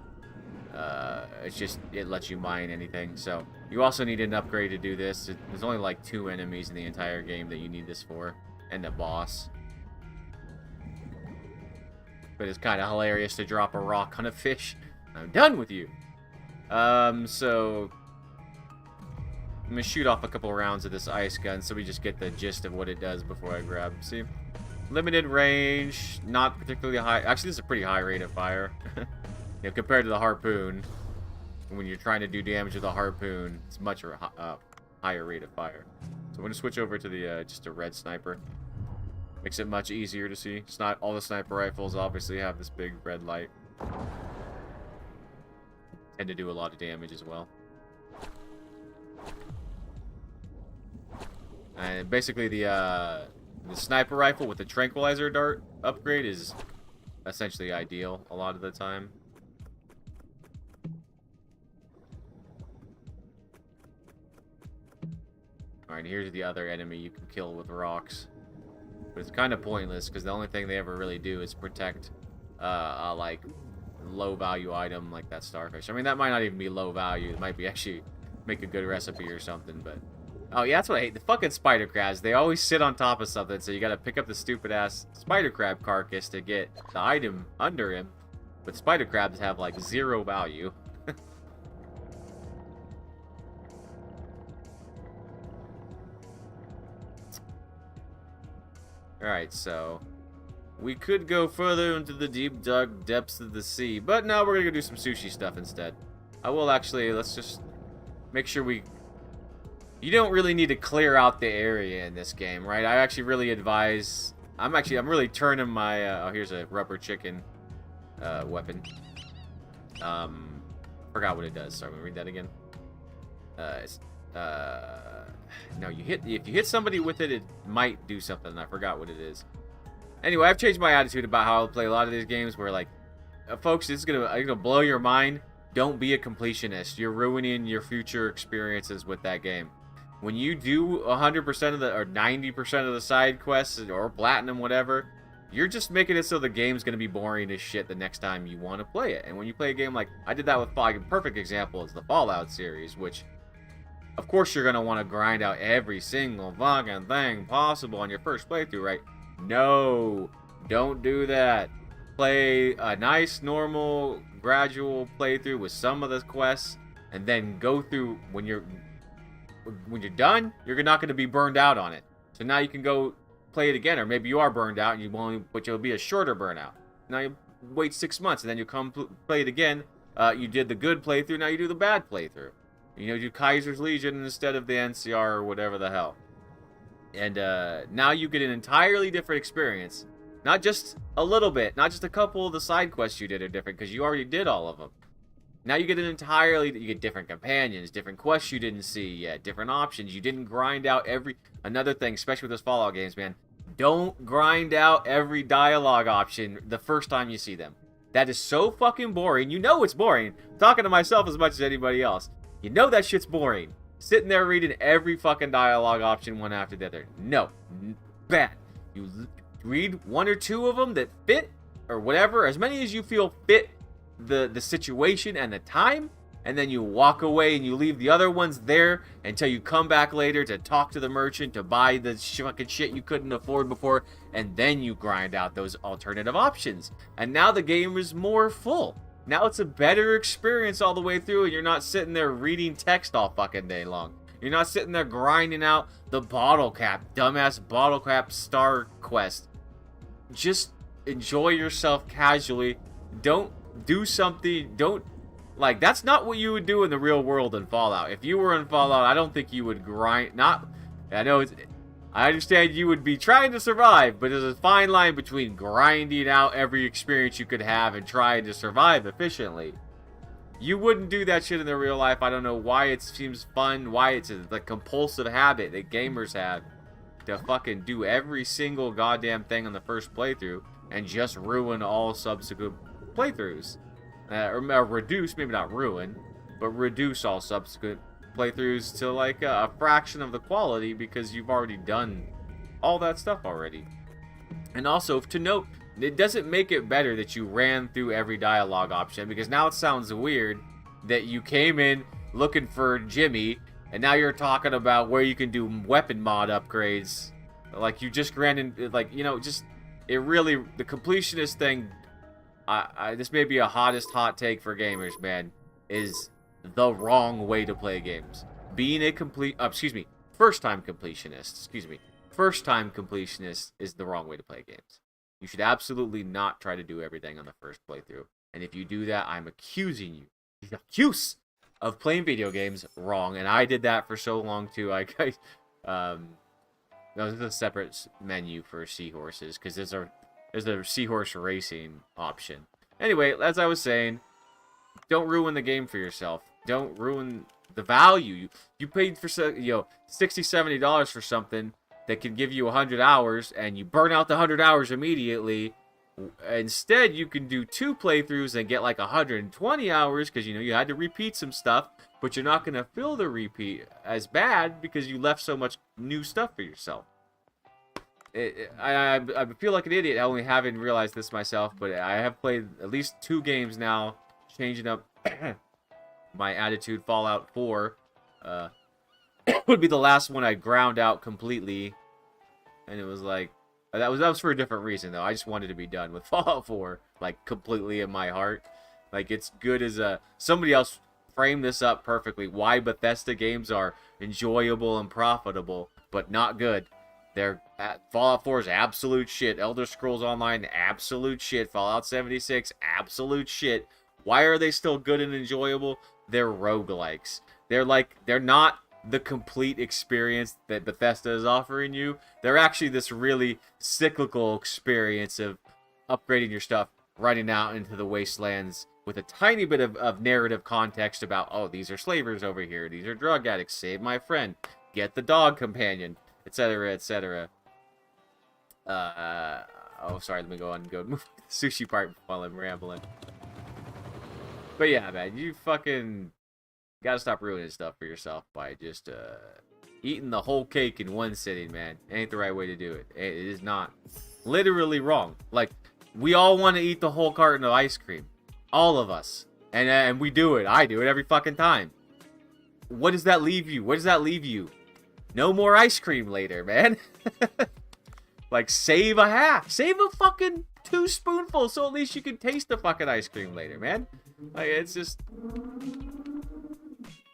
Speaker 1: It's just, it lets you mine anything. So you also need an upgrade to do this. There's only like 2 enemies in the entire game that you need this for, and a boss. But it's kind of hilarious to drop a rock on a fish. I'm done with you. So I'm gonna shoot off a couple rounds of this ice gun so we just get the gist of what it does before I grab. See, limited range, not particularly high. Actually, this is a pretty high rate of fire. You know, compared to the harpoon. When you're trying to do damage with a harpoon, it's much higher rate of fire. So I'm gonna switch over to the just a red sniper. Makes it much easier to see. It's not all the sniper rifles obviously have this big red light. Tend to do a lot of damage as well. And basically the sniper rifle with the tranquilizer dart upgrade is essentially ideal a lot of the time. Alright, here's the other enemy you can kill with rocks. But it's kind of pointless because the only thing they ever really do is protect a like low value item like that starfish. I mean, that might not even be low value. It might be actually make a good recipe or something, but oh yeah, that's what I hate. The fucking spider crabs. They always sit on top of something, so you gotta pick up the stupid ass spider crab carcass to get the item under him. But spider crabs have like 0 value. Alright, so we could go further into the deep, dark depths of the sea, but no, we're gonna go do some sushi stuff instead. I will actually, let's just make sure we... You don't really need to clear out the area in this game, right? I actually really advise... I'm really turning my... oh, here's a rubber chicken weapon. Forgot what it does. Sorry, I'm gonna read that again. No, if you hit somebody with it, it might do something. I forgot what it is. Anyway, I've changed my attitude about how I play a lot of these games where, like, folks, this is gonna blow your mind. Don't be a completionist. You're ruining your future experiences with that game. When you do 100% of the, or 90% of the side quests, or platinum, whatever, you're just making it so the game's gonna be boring as shit the next time you want to play it. And when you play a game like, I did that with Fallout, a perfect example is the Fallout series, which... Of course you're going to want to grind out every single fucking thing possible on your first playthrough, right? No, don't do that. Play a nice, normal, gradual playthrough with some of the quests, and then go through, when you're done, you're not going to be burned out on it. So now you can go play it again, or maybe you are burned out, and you won't, but you'll be a shorter burnout. Now you wait 6 months, and then you come play it again. You did the good playthrough, now you do the bad playthrough. You know, do Kaiser's Legion instead of the NCR or whatever the hell. And now you get an entirely different experience. Not just a little bit. Not just a couple of the side quests you did are different, because you already did all of them. Now you get you get different companions, different quests you didn't see yet, different options. You didn't grind out another thing, especially with those Fallout games, man. Don't grind out every dialogue option the first time you see them. That is so fucking boring. You know it's boring. I'm talking to myself as much as anybody else. You know that shit's boring. Sitting there reading every fucking dialogue option one after the other. No. Bad. You read 1 or 2 of them that fit, or whatever, as many as you feel fit the situation and the time, and then you walk away and you leave the other ones there until you come back later to talk to the merchant to buy the fucking shit you couldn't afford before, and then you grind out those alternative options. And now the game is more full. Now it's a better experience all the way through, and you're not sitting there reading text all fucking day long. You're not sitting there grinding out the bottle cap, dumbass bottle cap star quest. Just enjoy yourself casually. Don't do something, like, that's not what you would do in the real world in Fallout. If you were in Fallout, I don't think you would I understand you would be trying to survive, but there's a fine line between grinding out every experience you could have and trying to survive efficiently. You wouldn't do that shit in the real life. I don't know why it seems fun, why it's a compulsive habit that gamers have to fucking do every single goddamn thing on the first playthrough and just ruin all subsequent playthroughs. Or reduce, maybe not ruin, but reduce all subsequent playthroughs to like a fraction of the quality because you've already done all that stuff already. And also, to note, it doesn't make it better that you ran through every dialogue option, because now it sounds weird that you came in looking for Jimmy, and now you're talking about where you can do weapon mod upgrades. Like, you just ran in, like, you know, just, it really, the completionist thing, this may be a hottest hot take for gamers, man, is the wrong way to play games. Being a first-time completionist is the wrong way to play games. You should absolutely not try to do everything on the first playthrough. And if you do that, I'm accusing you of playing video games wrong. And I did that for so long too. No, there's a separate menu for seahorses, because there's a seahorse racing option. Anyway, as I was saying, don't ruin the game for yourself. Don't ruin the value. You paid for $60, $70 for something that can give you 100 hours, and you burn out the 100 hours immediately. Instead, you can do 2 playthroughs and get like 120 hours, because you had to repeat some stuff, but you're not going to feel the repeat as bad because you left so much new stuff for yourself. I feel like an idiot only having realized this myself, but I have played at least 2 games now, changing up my attitude. Fallout 4 would be the last one I ground out completely, and it was like, that was for a different reason though. I just wanted to be done with Fallout 4, like, completely in my heart. Like, it's good as somebody else framed this up perfectly. Why Bethesda games are enjoyable and profitable, but not good. Fallout 4 is absolute shit. Elder Scrolls Online, absolute shit. Fallout 76, absolute shit. Why are they still good and enjoyable? They're roguelikes. They're not the complete experience that Bethesda is offering you. They're actually this really cyclical experience of upgrading your stuff, running out into the wastelands with a tiny bit of narrative context about, oh, these are slavers over here, these are drug addicts, save my friend, get the dog companion, etc., etc. Oh, sorry, let me go on and go move the sushi part while I'm rambling. But yeah, man, you fucking gotta stop ruining stuff for yourself by just eating the whole cake in one sitting, man. It ain't the right way to do it. It is not. Literally wrong. Like, we all want to eat the whole carton of ice cream. All of us. And we do it. I do it every fucking time. What does that leave you? What does that leave you? No more ice cream later, man. Like, save a half. Save a fucking 2 spoonfuls so at least you can taste the fucking ice cream later, man. Like, it's just...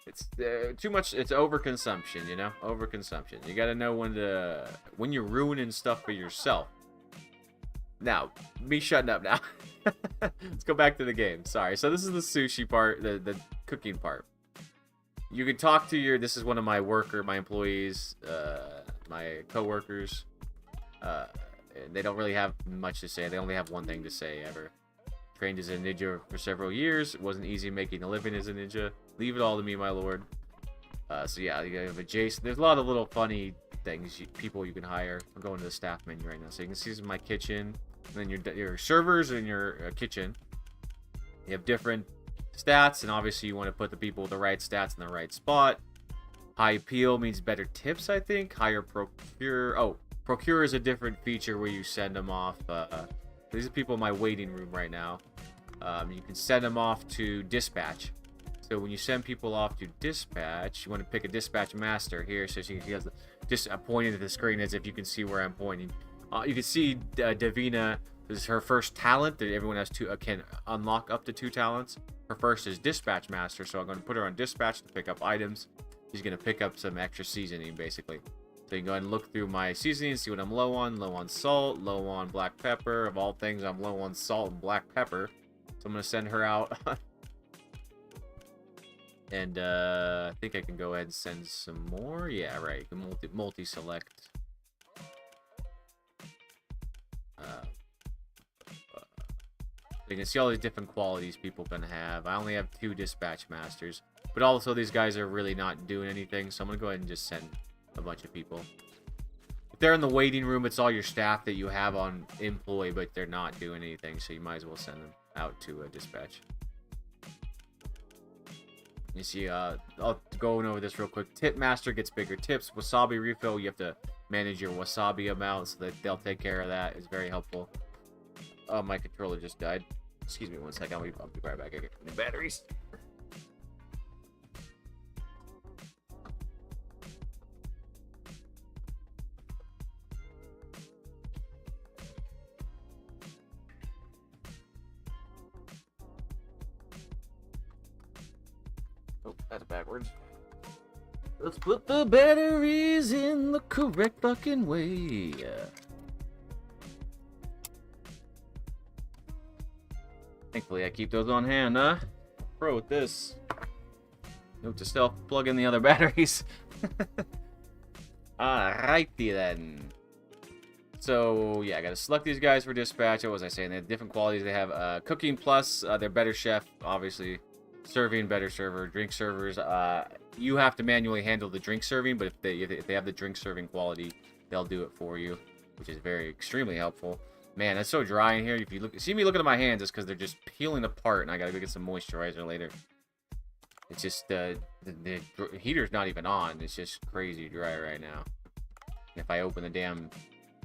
Speaker 1: It's too much. It's overconsumption, you know? Overconsumption. You gotta know when you're ruining stuff for yourself. Now, me shutting up now. Let's go back to the game. Sorry. So this is the sushi part, the cooking part. You can talk to this is one of my employees, my coworkers. They don't really have much to say. They only have one thing to say ever. Trained as a ninja for several years. It wasn't easy making a living as a ninja. Leave it all to me, my lord. So yeah, you have Jason. There's a lot of little funny things, people you can hire. I'm going to the staff menu right now, so you can see this is my kitchen. And then your servers in your kitchen. You have different stats, and obviously you want to put the people with the right stats in the right spot. High appeal means better tips, I think. Higher procure. Oh, procure is a different feature where you send them off. These are people in my waiting room right now. You can send them off to dispatch. So when you send people off to dispatch, you want to pick a dispatch master here, so she has just pointing at the screen as if you can see where I'm pointing. You can see Davina. This is her first talent. Everyone has can unlock up to 2 talents. Her first is dispatch master, so I'm going to put her on dispatch to pick up items. She's going to pick up some extra seasoning, basically. So you can go ahead and look through my seasoning, see what I'm low on. Low on salt, low on black pepper. Of all things, I'm low on salt and black pepper. So I'm going to send her out. And I think I can go ahead and send some more. Yeah, right. Multi-select. You can see all these different qualities people can have. I only have 2 dispatch masters. But also these guys are really not doing anything. So I'm going to go ahead and just send a bunch of people. If they're in the waiting room, it's all your staff that you have on employee, but they're not doing anything. So you might as well send them out to dispatch. You see, I'll go over this real quick. Tip master gets bigger tips. Wasabi refill, you have to manage your wasabi amount so that they'll take care of that. It's very helpful. Oh, my controller just died. Excuse me 1 second. I'll be right back. I get new batteries. Oh, that's backwards. Let's put the batteries in the correct fucking way. Thankfully, I keep those on hand, huh? Pro with this. Note to self, plug in the other batteries. Alrighty then. So, yeah, I gotta select these guys for dispatch. What was I saying? They have different qualities. They have cooking plus, they're better chef, obviously. Serving, better server. Drink servers, you have to manually handle the drink serving, but if they have the drink serving quality, they'll do it for you, which is extremely helpful. Man, it's so dry in here. If you see me looking at my hands, it's because they're just peeling apart, and I gotta go get some moisturizer later. It's just the heater's not even on. It's just crazy dry right now. If I open the damn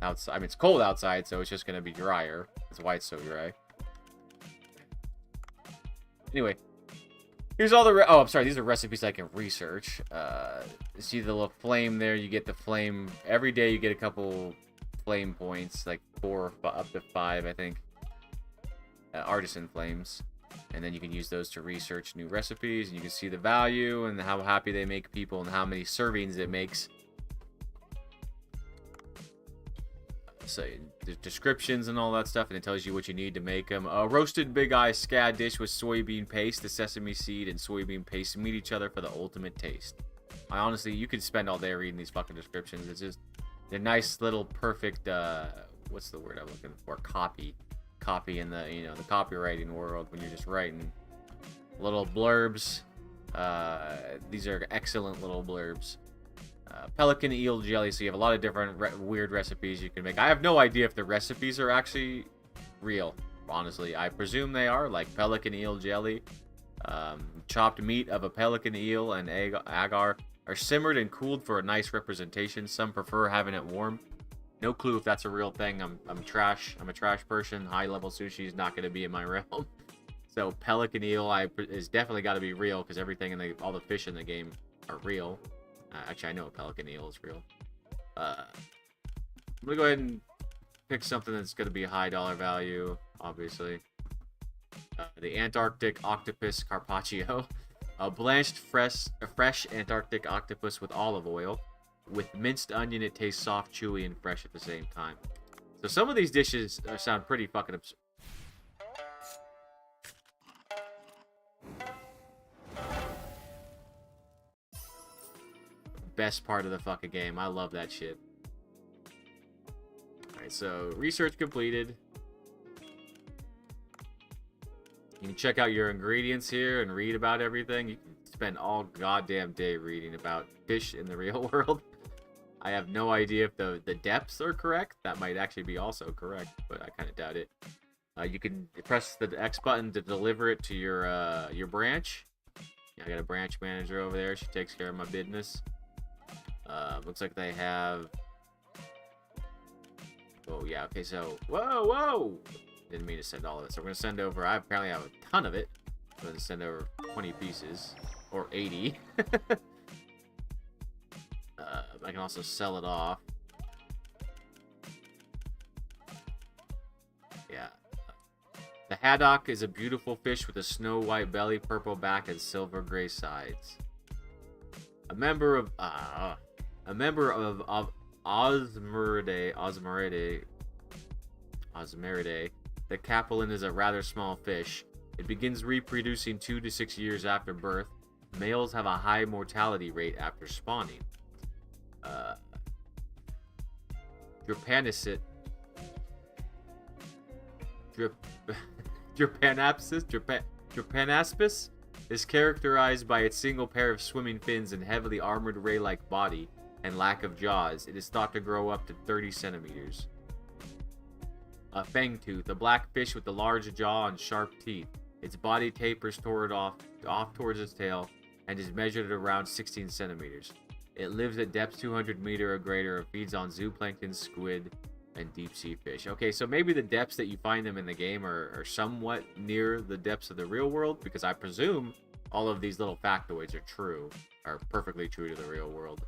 Speaker 1: outside, I mean it's cold outside, so it's just gonna be drier. That's why it's so dry. Anyway. Here's all the oh, I'm sorry. These are recipes I can research. See the little flame there? You get the flame every day. You get a couple flame points, like 4 up to 5, I think. Artisan flames, and then you can use those to research new recipes. And you can see the value and how happy they make people and how many servings it makes. So the descriptions and all that stuff, and it tells you what you need to make them. Roasted big eye scad dish with soybean paste. The sesame seed and soybean paste meet each other for the ultimate taste. I honestly, you could spend all day reading these fucking descriptions. It's just they're nice little perfect. What's the word I'm looking for? Copy in the the copywriting world when you're just writing little blurbs. These are excellent little blurbs. Pelican eel jelly, so you have a lot of different weird recipes you can make. I have no idea if the recipes are actually real, honestly. I presume they are, like pelican eel jelly. Chopped meat of a pelican eel and agar are simmered and cooled for a nice representation. Some prefer having it warm. No clue if that's a real thing. I'm trash. I'm a trash person. High level sushi is not going to be in my realm. So pelican eel is definitely got to be real because everything in all the fish in the game are real. Actually, I know a pelican eel is real. I'm going to go ahead and pick something that's going to be a high dollar value, obviously. The Antarctic Octopus Carpaccio. A blanched fresh Antarctic octopus with olive oil. With minced onion, it tastes soft, chewy, and fresh at the same time. So some of these dishes sound pretty fucking absurd. Best part of the fucking game. I love that shit. Alright, so research completed. You can check out your ingredients here and read about everything. You can spend all goddamn day reading about fish in the real world. I have no idea if the depths are correct. That might actually be also correct, but I kind of doubt it. You can press the X button to deliver it to your branch. Yeah, I got a branch manager over there. She takes care of my business. Looks like they have... Oh, yeah, okay, so... Whoa! Didn't mean to send all of it. So we're going to send over... I apparently have a ton of it. I'm going to send over 20 pieces. Or 80. I can also sell it off. Yeah. The haddock is a beautiful fish with a snow-white belly, purple back, and silver-gray sides. A member of Osmeridae, the capelin is a rather small fish. It begins reproducing 2 to 6 years after birth. Males have a high mortality rate after spawning. Drepanaspis is characterized by its single pair of swimming fins and heavily armored ray-like body and lack of jaws. It is thought to grow up to 30 centimeters. Fangtooth, a black fish with a large jaw and sharp teeth. Its body tapers off towards its tail and is measured at around 16 centimeters. It lives at depths 200 meter or greater and feeds on zooplankton, squid, and deep sea fish. Okay, so maybe the depths that you find them in the game are somewhat near the depths of the real world, because I presume all of these little factoids are perfectly true to the real world.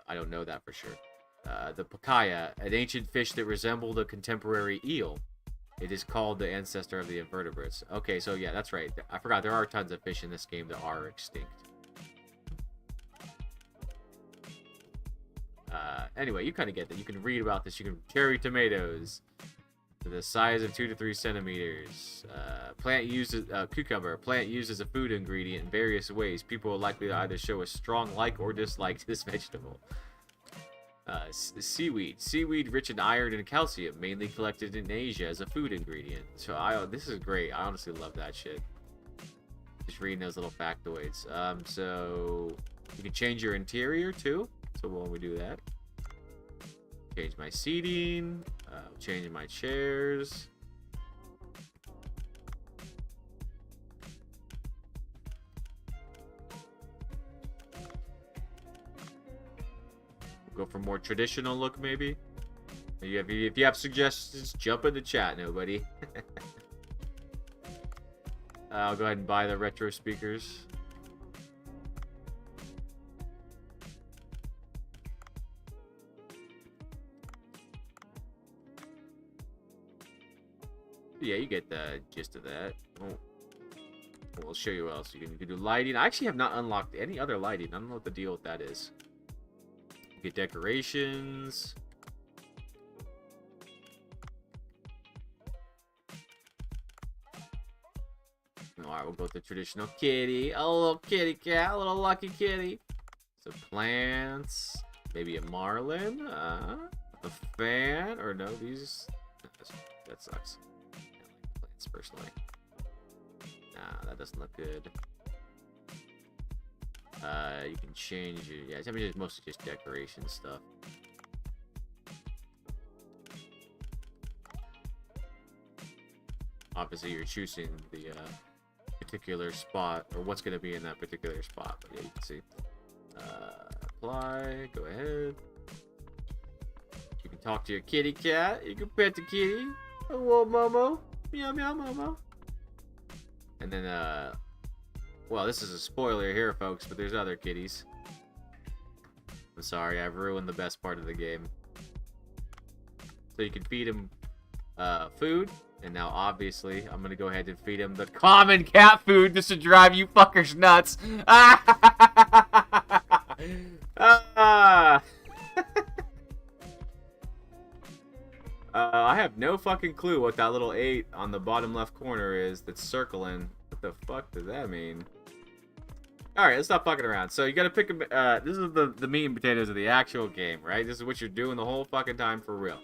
Speaker 1: I don't know that for sure. The Pacaya, an ancient fish that resembled a contemporary eel. It is called the ancestor of the invertebrates. Okay, so yeah, that's right. I forgot there are tons of fish in this game that are extinct. Anyway, you kind of get that. You can read about this. You can cherry tomatoes to the size of 2 to 3 centimeters. Cucumber. Plant used as a food ingredient in various ways. People are likely to either show a strong like or dislike to this vegetable. Seaweed. Seaweed rich in iron and calcium, mainly collected in Asia as a food ingredient. So this is great. I honestly love that shit. Just reading those little factoids. So you can change your interior too. So when we do that, change my seating, changing my chairs. Go for more traditional look, maybe. If you have suggestions, jump in the chat, nobody. I'll go ahead and buy the retro speakers. Yeah, you get the gist of that. We'll show you what else you can do. Lighting. I actually have not unlocked any other lighting. I don't know what the deal with that is. You get decorations. Alright, we'll go with the traditional kitty. A little kitty cat. A little lucky kitty. Some plants. Maybe a marlin. A fan. Or no, these... That sucks. Personally, nah, that doesn't look good. You can change it. Yeah, I mean, it's mostly just decoration stuff. Obviously, you're choosing the particular spot, or what's going to be in that particular spot. But yeah, you can see. Apply. Go ahead. You can talk to your kitty cat. You can pet the kitty. Hello, Momo. Meow meow Momo. And then well, this is a spoiler here, folks, but there's other kitties. I'm sorry, I've ruined the best part of the game. So you can feed him food, and now obviously I'm gonna go ahead and feed him the common cat food just to drive you fuckers nuts. I have no fucking clue what that little 8 on the bottom left corner is that's circling. What the fuck does that mean? Alright, let's stop fucking around. So you gotta pick a... this is the meat and potatoes of the actual game, right? This is what you're doing the whole fucking time for real.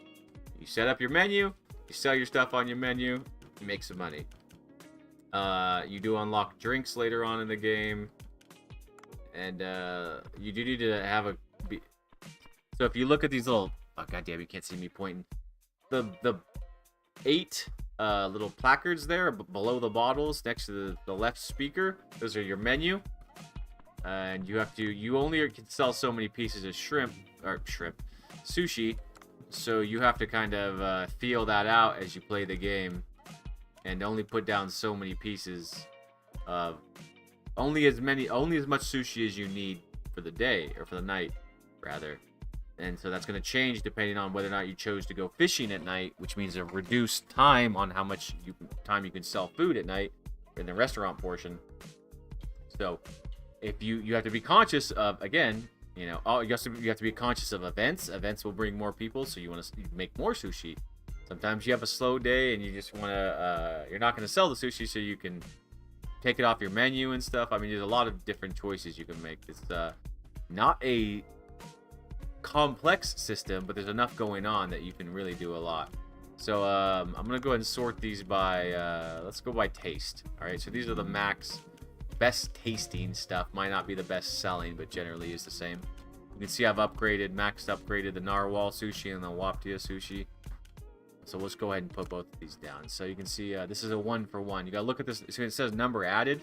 Speaker 1: You set up your menu, you sell your stuff on your menu, you make some money. You do unlock drinks later on in the game. And you do need to have a... So if you look at these little... Oh, goddamn, you can't see me pointing. The 8 little placards there below the bottles next to the left speaker, those are your menu, and you only can sell so many pieces of sushi, so you have to kind of feel that out as you play the game, and only put down so many pieces of only as much sushi as you need for the day, or for the night rather. And so that's going to change depending on whether or not you chose to go fishing at night, which means a reduced time on how much time you can sell food at night in the restaurant portion. So if you have to be conscious of, again, you have to be conscious of events. Events will bring more people, so you want to make more sushi. Sometimes you have a slow day and you just want to, you're not going to sell the sushi, so you can take it off your menu and stuff. I mean, there's a lot of different choices you can make. It's not a complex system, but there's enough going on that you can really do a lot. So I'm gonna go ahead and sort these by let's go by taste. All right, so these are the max best tasting stuff. Might not be the best selling, but generally is the same. You can see I've maxed upgraded the narwhal sushi and the waptia sushi. So let's go ahead and put both of these down. So you can see this is a 1-for-1. You gotta look at this. So it says number added.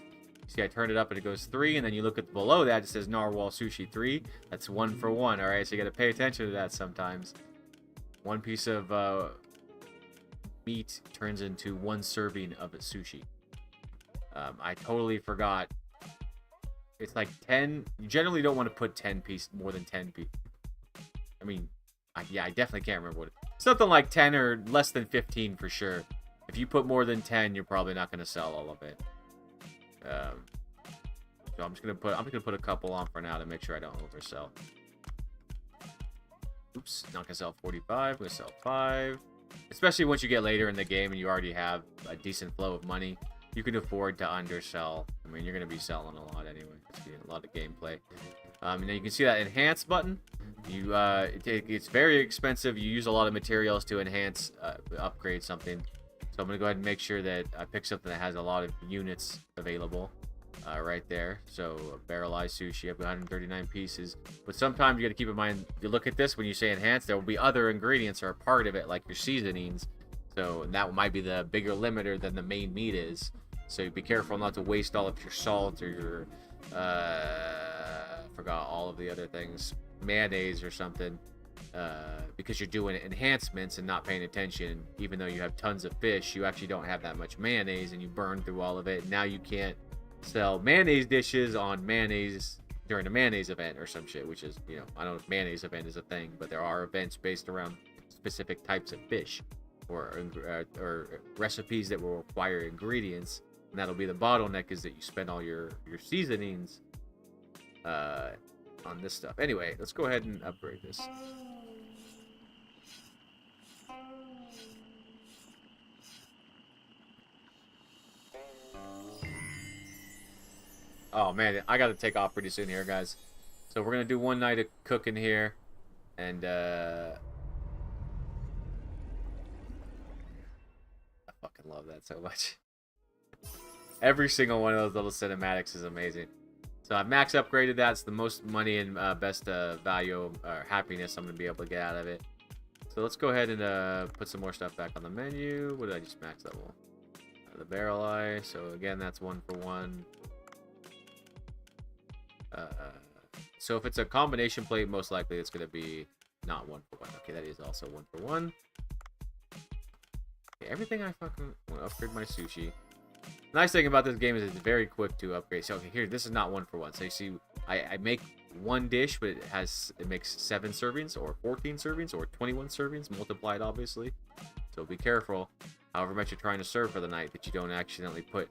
Speaker 1: See, I turn it up and it goes 3, and then you look at below that, it says Narwhal Sushi 3. That's 1 for 1, alright? So you gotta pay attention to that sometimes. One piece of meat turns into 1 serving of a sushi. I totally forgot. It's like 10. You generally don't want to put 10 pieces, more than 10 pieces. I mean, yeah, I definitely can't remember what it is. Something like 10 or less than 15 for sure. If you put more than 10, you're probably not going to sell all of it. So I'm just gonna put a couple on for now to make sure I don't oversell. Oops, not gonna sell 45. I'm gonna sell 5. Especially once you get later in the game and you already have a decent flow of money, you can afford to undersell. I mean, you're gonna be selling a lot anyway. It's a lot of gameplay. Now you can see that enhance button. You it's very expensive. You use a lot of materials to enhance, upgrade something. So I'm gonna go ahead and make sure that I pick something that has a lot of units available. Right there. So barrelized sushi, I've got 139 pieces. But sometimes you got to keep in mind, you look at this when you say enhance, there will be other ingredients or a part of it, like your seasonings. So that might be the bigger limiter than the main meat is. So be careful not to waste all of your salt or your forgot all of the other things, mayonnaise or something, because you're doing enhancements and not paying attention. Even though you have tons of fish, you actually don't have that much mayonnaise, and you burn through all of it. Now you can't sell mayonnaise dishes on mayonnaise during a mayonnaise event or some shit, which is, you know, I don't know if mayonnaise event is a thing, but there are events based around specific types of fish or recipes that will require ingredients, and that'll be the bottleneck, is that you spend all your seasonings on this stuff. Anyway, let's go ahead and upgrade this. Oh man, I gotta take off pretty soon here, guys. So we're gonna do one night of cooking here, and I fucking love that so much. Every single one of those little cinematics is amazing. So I've max upgraded that. It's the most money and best value or happiness I'm gonna be able to get out of it. So let's go ahead and put some more stuff back on the menu. What did I just max level? The barrel eye. So again, that's 1 for 1. So if it's a combination plate, most likely it's going to be not 1 for 1. Okay, that is also 1 for 1. Okay, everything I fucking want to upgrade my sushi. Nice thing about this game is it's very quick to upgrade. So okay, here, this is not 1 for 1. So you see, I make one dish, but it makes 7 servings or 14 servings or 21 servings, multiplied obviously. So be careful, however much you're trying to serve for the night, that you don't accidentally put,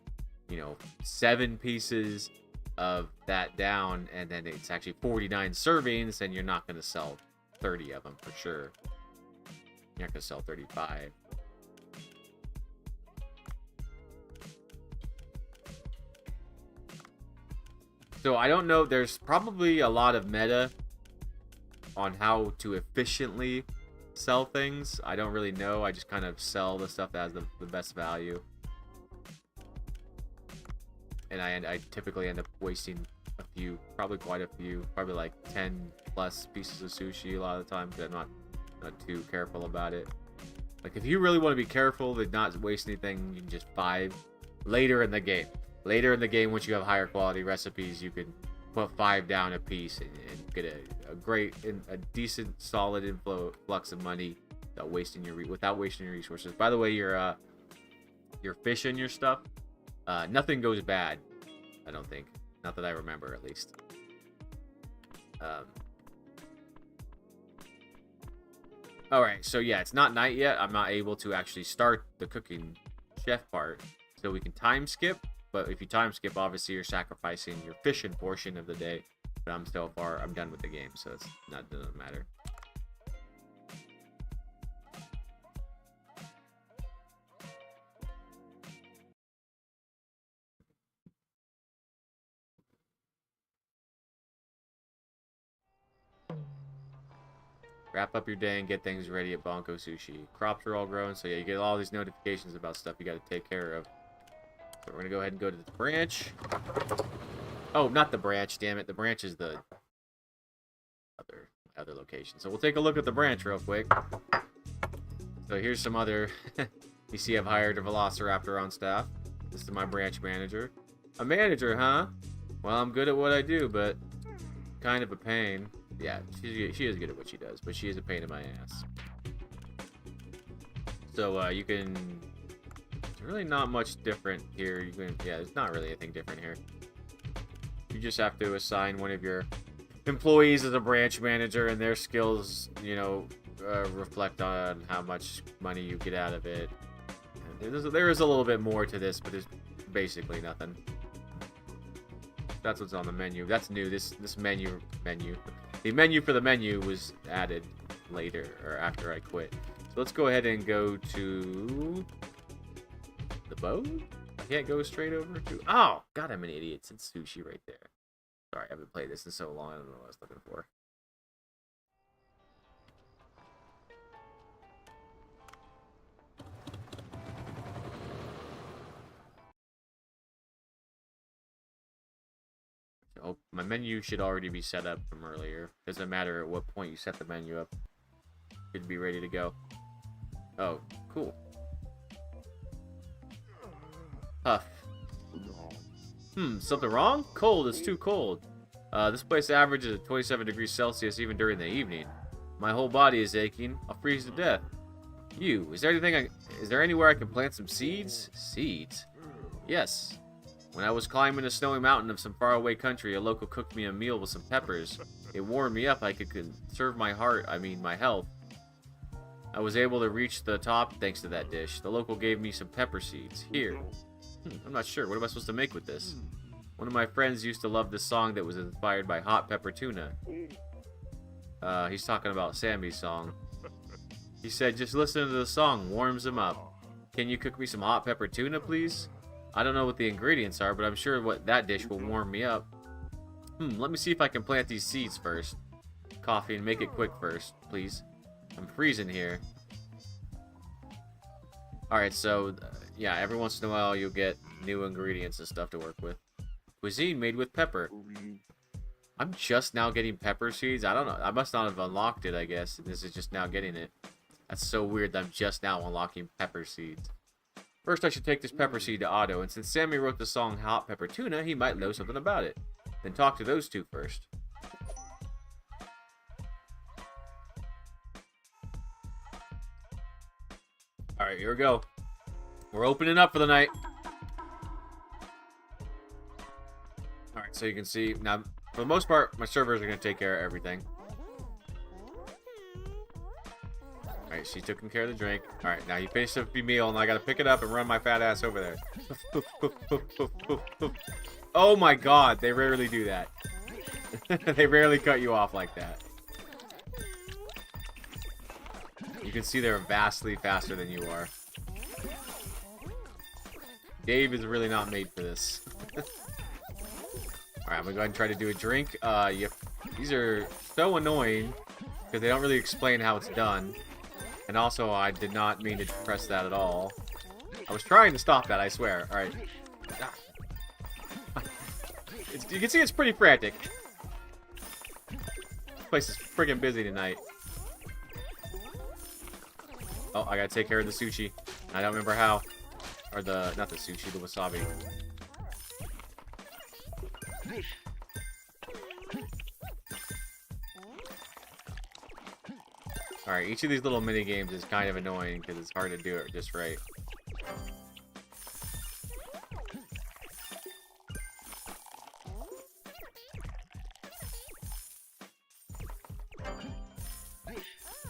Speaker 1: you know, 7 pieces of that down, and then it's actually 49 servings, and you're not going to sell 30 of them for sure. You're not going to sell 35. So I don't know, there's probably a lot of meta on how to efficiently sell things. I don't really know. I just kind of sell the stuff that has the best value. And I typically end up wasting a few, probably quite a few, probably like 10 plus pieces of sushi a lot of the time, because I'm not too careful about it. Like, if you really want to be careful to not waste anything, you can just 5 later in the game. Later in the game, once you have higher quality recipes, you can put 5 down a piece and get a decent, solid influx of money without wasting your resources. By the way, your fish and your stuff, nothing goes bad, I don't think. Not that I remember, at least. Alright, so yeah, it's not night yet. I'm not able to actually start the cooking chef part. So we can time skip, but if you time skip, obviously you're sacrificing your fishing portion of the day. But I'm done with the game, so it doesn't matter. Wrap up your day and get things ready at Bonko Sushi. Crops are all grown, so yeah, you get all these notifications about stuff you got to take care of. So we're gonna go ahead and go to the branch. Oh, not the branch, damn it. The branch is the other location. So we'll take a look at the branch real quick. So here's some other. You see, I've hired a Velociraptor on staff. This is my branch manager. A manager, huh? Well, I'm good at what I do, but kind of a pain. Yeah, she is good at what she does, but she is a pain in my ass. So, you can... There's really not much different here. You can... Yeah, there's not really anything different here. You just have to assign one of your employees as a branch manager, and their skills, you know, reflect on how much money you get out of it. There is a little bit more to this, but there's basically nothing. That's what's on the menu. That's new. This menu. The menu for the menu was added later, or after I quit. So let's go ahead and go to the boat. I can't go straight over to... Oh, God, I'm an idiot. It's sushi right there. Sorry, I haven't played this in so long. I don't know what I was looking for. Oh, my menu should already be set up from earlier. Doesn't matter at what point you set the menu up. Should be ready to go. Oh, cool. Huff. Something wrong? Cold, it's too cold. This place averages at 27 degrees Celsius even during the evening. My whole body is aching. I'll freeze to death. Is there anywhere I can plant some seeds? Seeds? Yes. When I was climbing a snowy mountain of some faraway country, a local cooked me a meal with some peppers. It warmed me up. I could conserve my health. I was able to reach the top thanks to that dish. The local gave me some pepper seeds. Here. I'm not sure. What am I supposed to make with this? One of my friends used to love this song that was inspired by hot pepper tuna. He's talking about Sammy's song. He said, just listen to the song. Warms him up. Can you cook me some hot pepper tuna, please? I don't know what the ingredients are, but I'm sure that dish will warm me up. Let me see if I can plant these seeds first. Coffee, and make it quick first, please. I'm freezing here. Alright, so, yeah, every once in a while you'll get new ingredients and stuff to work with. Cuisine made with pepper. I'm just now getting pepper seeds. I don't know. I must not have unlocked it, I guess. This is just now getting it. That's so weird that I'm just now unlocking pepper seeds. First, I should take this pepper seed to Otto, and since Sammy wrote the song Hot Pepper Tuna, he might know something about it. Then talk to those two first. Alright, here we go. We're opening up for the night. Alright, so you can see, now, for the most part, my servers are going to take care of everything. Alright, she's taking care of the drink. Alright, now you finished up your meal, and I gotta pick it up and run my fat ass over there. Oh my god, they rarely do that. They rarely cut you off like that. You can see they're vastly faster than you are. Dave is really not made for this. Alright, I'm gonna go ahead and try to do a drink. These are so annoying, because they don't really explain how it's done. And also, I did not mean to press that at all. I was trying to stop that, I swear. Alright. You can see it's pretty frantic. This place is friggin' busy tonight. Oh, I gotta take care of the sushi. I don't remember how. Or not the sushi, the wasabi. Alright, each of these little mini games is kind of annoying because it's hard to do it just right.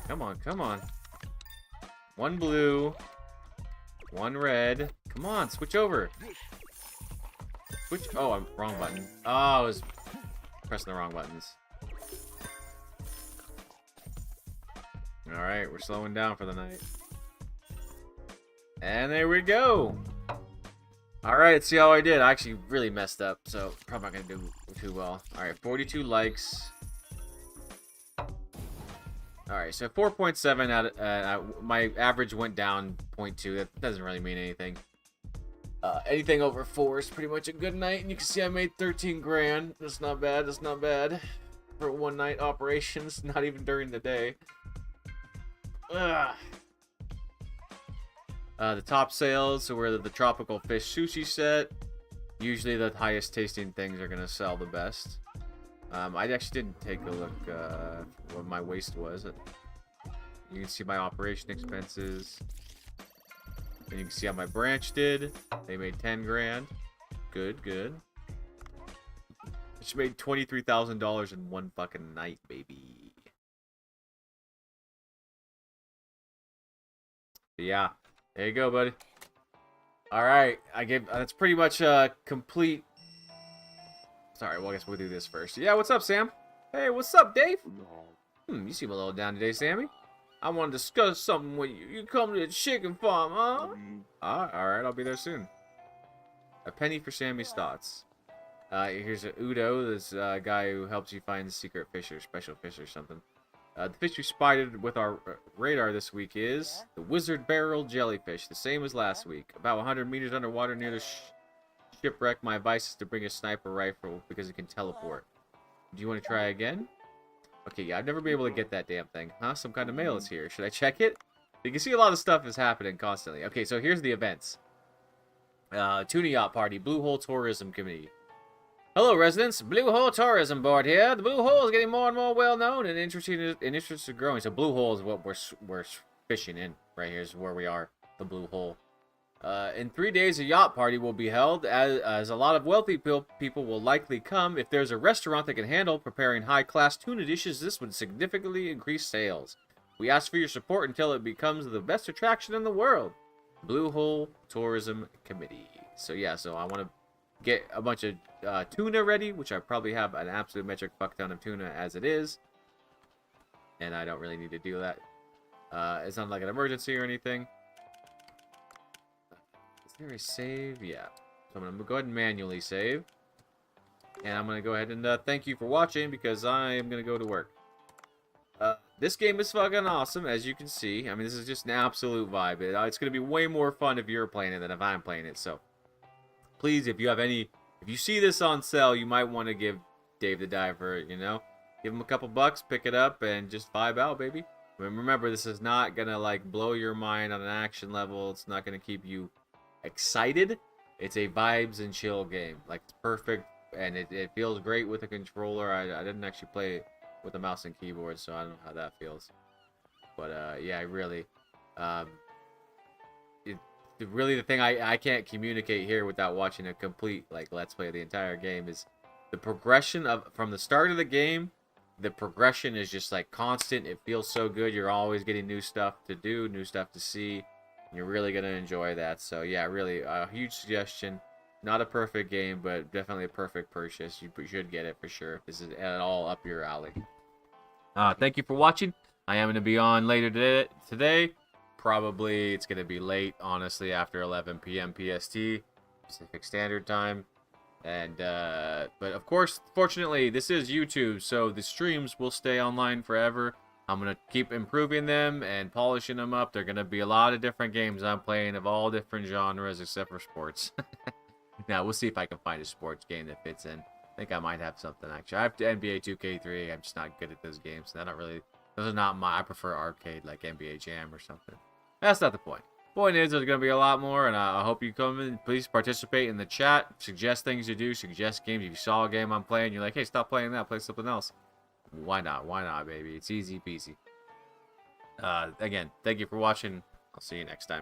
Speaker 1: Come on, come on. One blue. One red. Come on, switch over. Switch. Oh, I'm wrong button. Oh, I was pressing the wrong buttons. Alright, we're slowing down for the night. And there we go! Alright, let's see how I did. I actually really messed up, so probably not going to do too well. Alright, 42 likes. Alright, so 4.7 out of... my average went down 0.2. That doesn't really mean anything. Anything over 4 is pretty much a good night. And you can see I made 13 grand. That's not bad, that's not bad. For one night operations, not even during the day. Ugh. The top sales were the tropical fish sushi set. Usually the highest tasting things are going to sell the best. I actually didn't take a look what my waste was. You can see my operation expenses. And you can see how my branch did. They made 10 grand. Good, good. She made $23,000 in one fucking night, baby. But yeah, there you go, buddy. All right, that's pretty much complete. Sorry, well I guess we'll do this first. Yeah, what's up, Sam? Hey, what's up, Dave? You seem a little down today, Sammy. I want to discuss something with you. You come to the chicken farm, huh? All right, I'll be there soon. A penny for Sammy's thoughts. Here's a Udo, this guy who helps you find the secret fish or special fish or something. The fish we spotted with our radar this week is the wizard barrel jellyfish, the same as last week. About 100 meters underwater near the shipwreck. My advice is to bring a sniper rifle because it can teleport. Do you want to try again? Okay, yeah, I've never been able to get that damn thing. Huh? Some kind of mail is here. Should I check it? You can see a lot of stuff is happening constantly. Okay, so here's the events. Tuna Yacht Party, Blue Hole Tourism Committee. Hello, residents. Blue Hole Tourism Board here. The Blue Hole is getting more and more well-known and interest is growing. So Blue Hole is what we're fishing in. Right here is where we are, the Blue Hole. In 3 days, a yacht party will be held, as a lot of wealthy people will likely come. If there's a restaurant that can handle preparing high-class tuna dishes, this would significantly increase sales. We ask for your support until it becomes the best attraction in the world. Blue Hole Tourism Committee. So yeah, so I want to get a bunch of tuna ready, which I probably have an absolute metric fuck ton of tuna as it is. And I don't really need to do that. It's not like an emergency or anything. Is there a save? Yeah. So I'm going to go ahead and manually save. And I'm going to go ahead and thank you for watching because I am going to go to work. This game is fucking awesome, as you can see. I mean, this is just an absolute vibe. It's going to be way more fun if you're playing it than if I'm playing it. So, please, if you see this on sale, you might want to give Dave the Diver, you know? Give him a couple bucks, pick it up, and just vibe out, baby. Remember, this is not going to, like, blow your mind on an action level. It's not going to keep you excited. It's a vibes and chill game. Like, it's perfect, and it feels great with a controller. I didn't actually play it with a mouse and keyboard, so I don't know how that feels. But yeah, really, really the thing I can't communicate here without watching a complete like let's play of the entire game is the progression from the start of the game. The progression is just like constant. It feels so good. You're always getting new stuff to do, new stuff to see. You're really gonna enjoy that. So yeah, really a huge suggestion. Not a perfect game, but definitely a perfect purchase. You should get it for sure if this is at all up your alley. Thank you for watching. I am going to be on later today. Probably it's going to be late, honestly, after 11 p.m. PST, Pacific Standard Time. And but of course, fortunately, this is YouTube, so the streams will stay online forever. I'm going to keep improving them and polishing them up. There are going to be a lot of different games I'm playing of all different genres except for sports. Now, we'll see if I can find a sports game that fits in. I think I might have something, actually. I have NBA 2K3. I'm just not good at those games. Those are not I prefer arcade, like NBA Jam or something. That's not the point. Point is, there's going to be a lot more, and I hope you come in. Please participate in the chat. Suggest things to do. Suggest games. If you saw a game I'm playing, you're like, hey, stop playing that. Play something else. Why not? Why not, baby? It's easy peasy. Again, thank you for watching. I'll see you next time.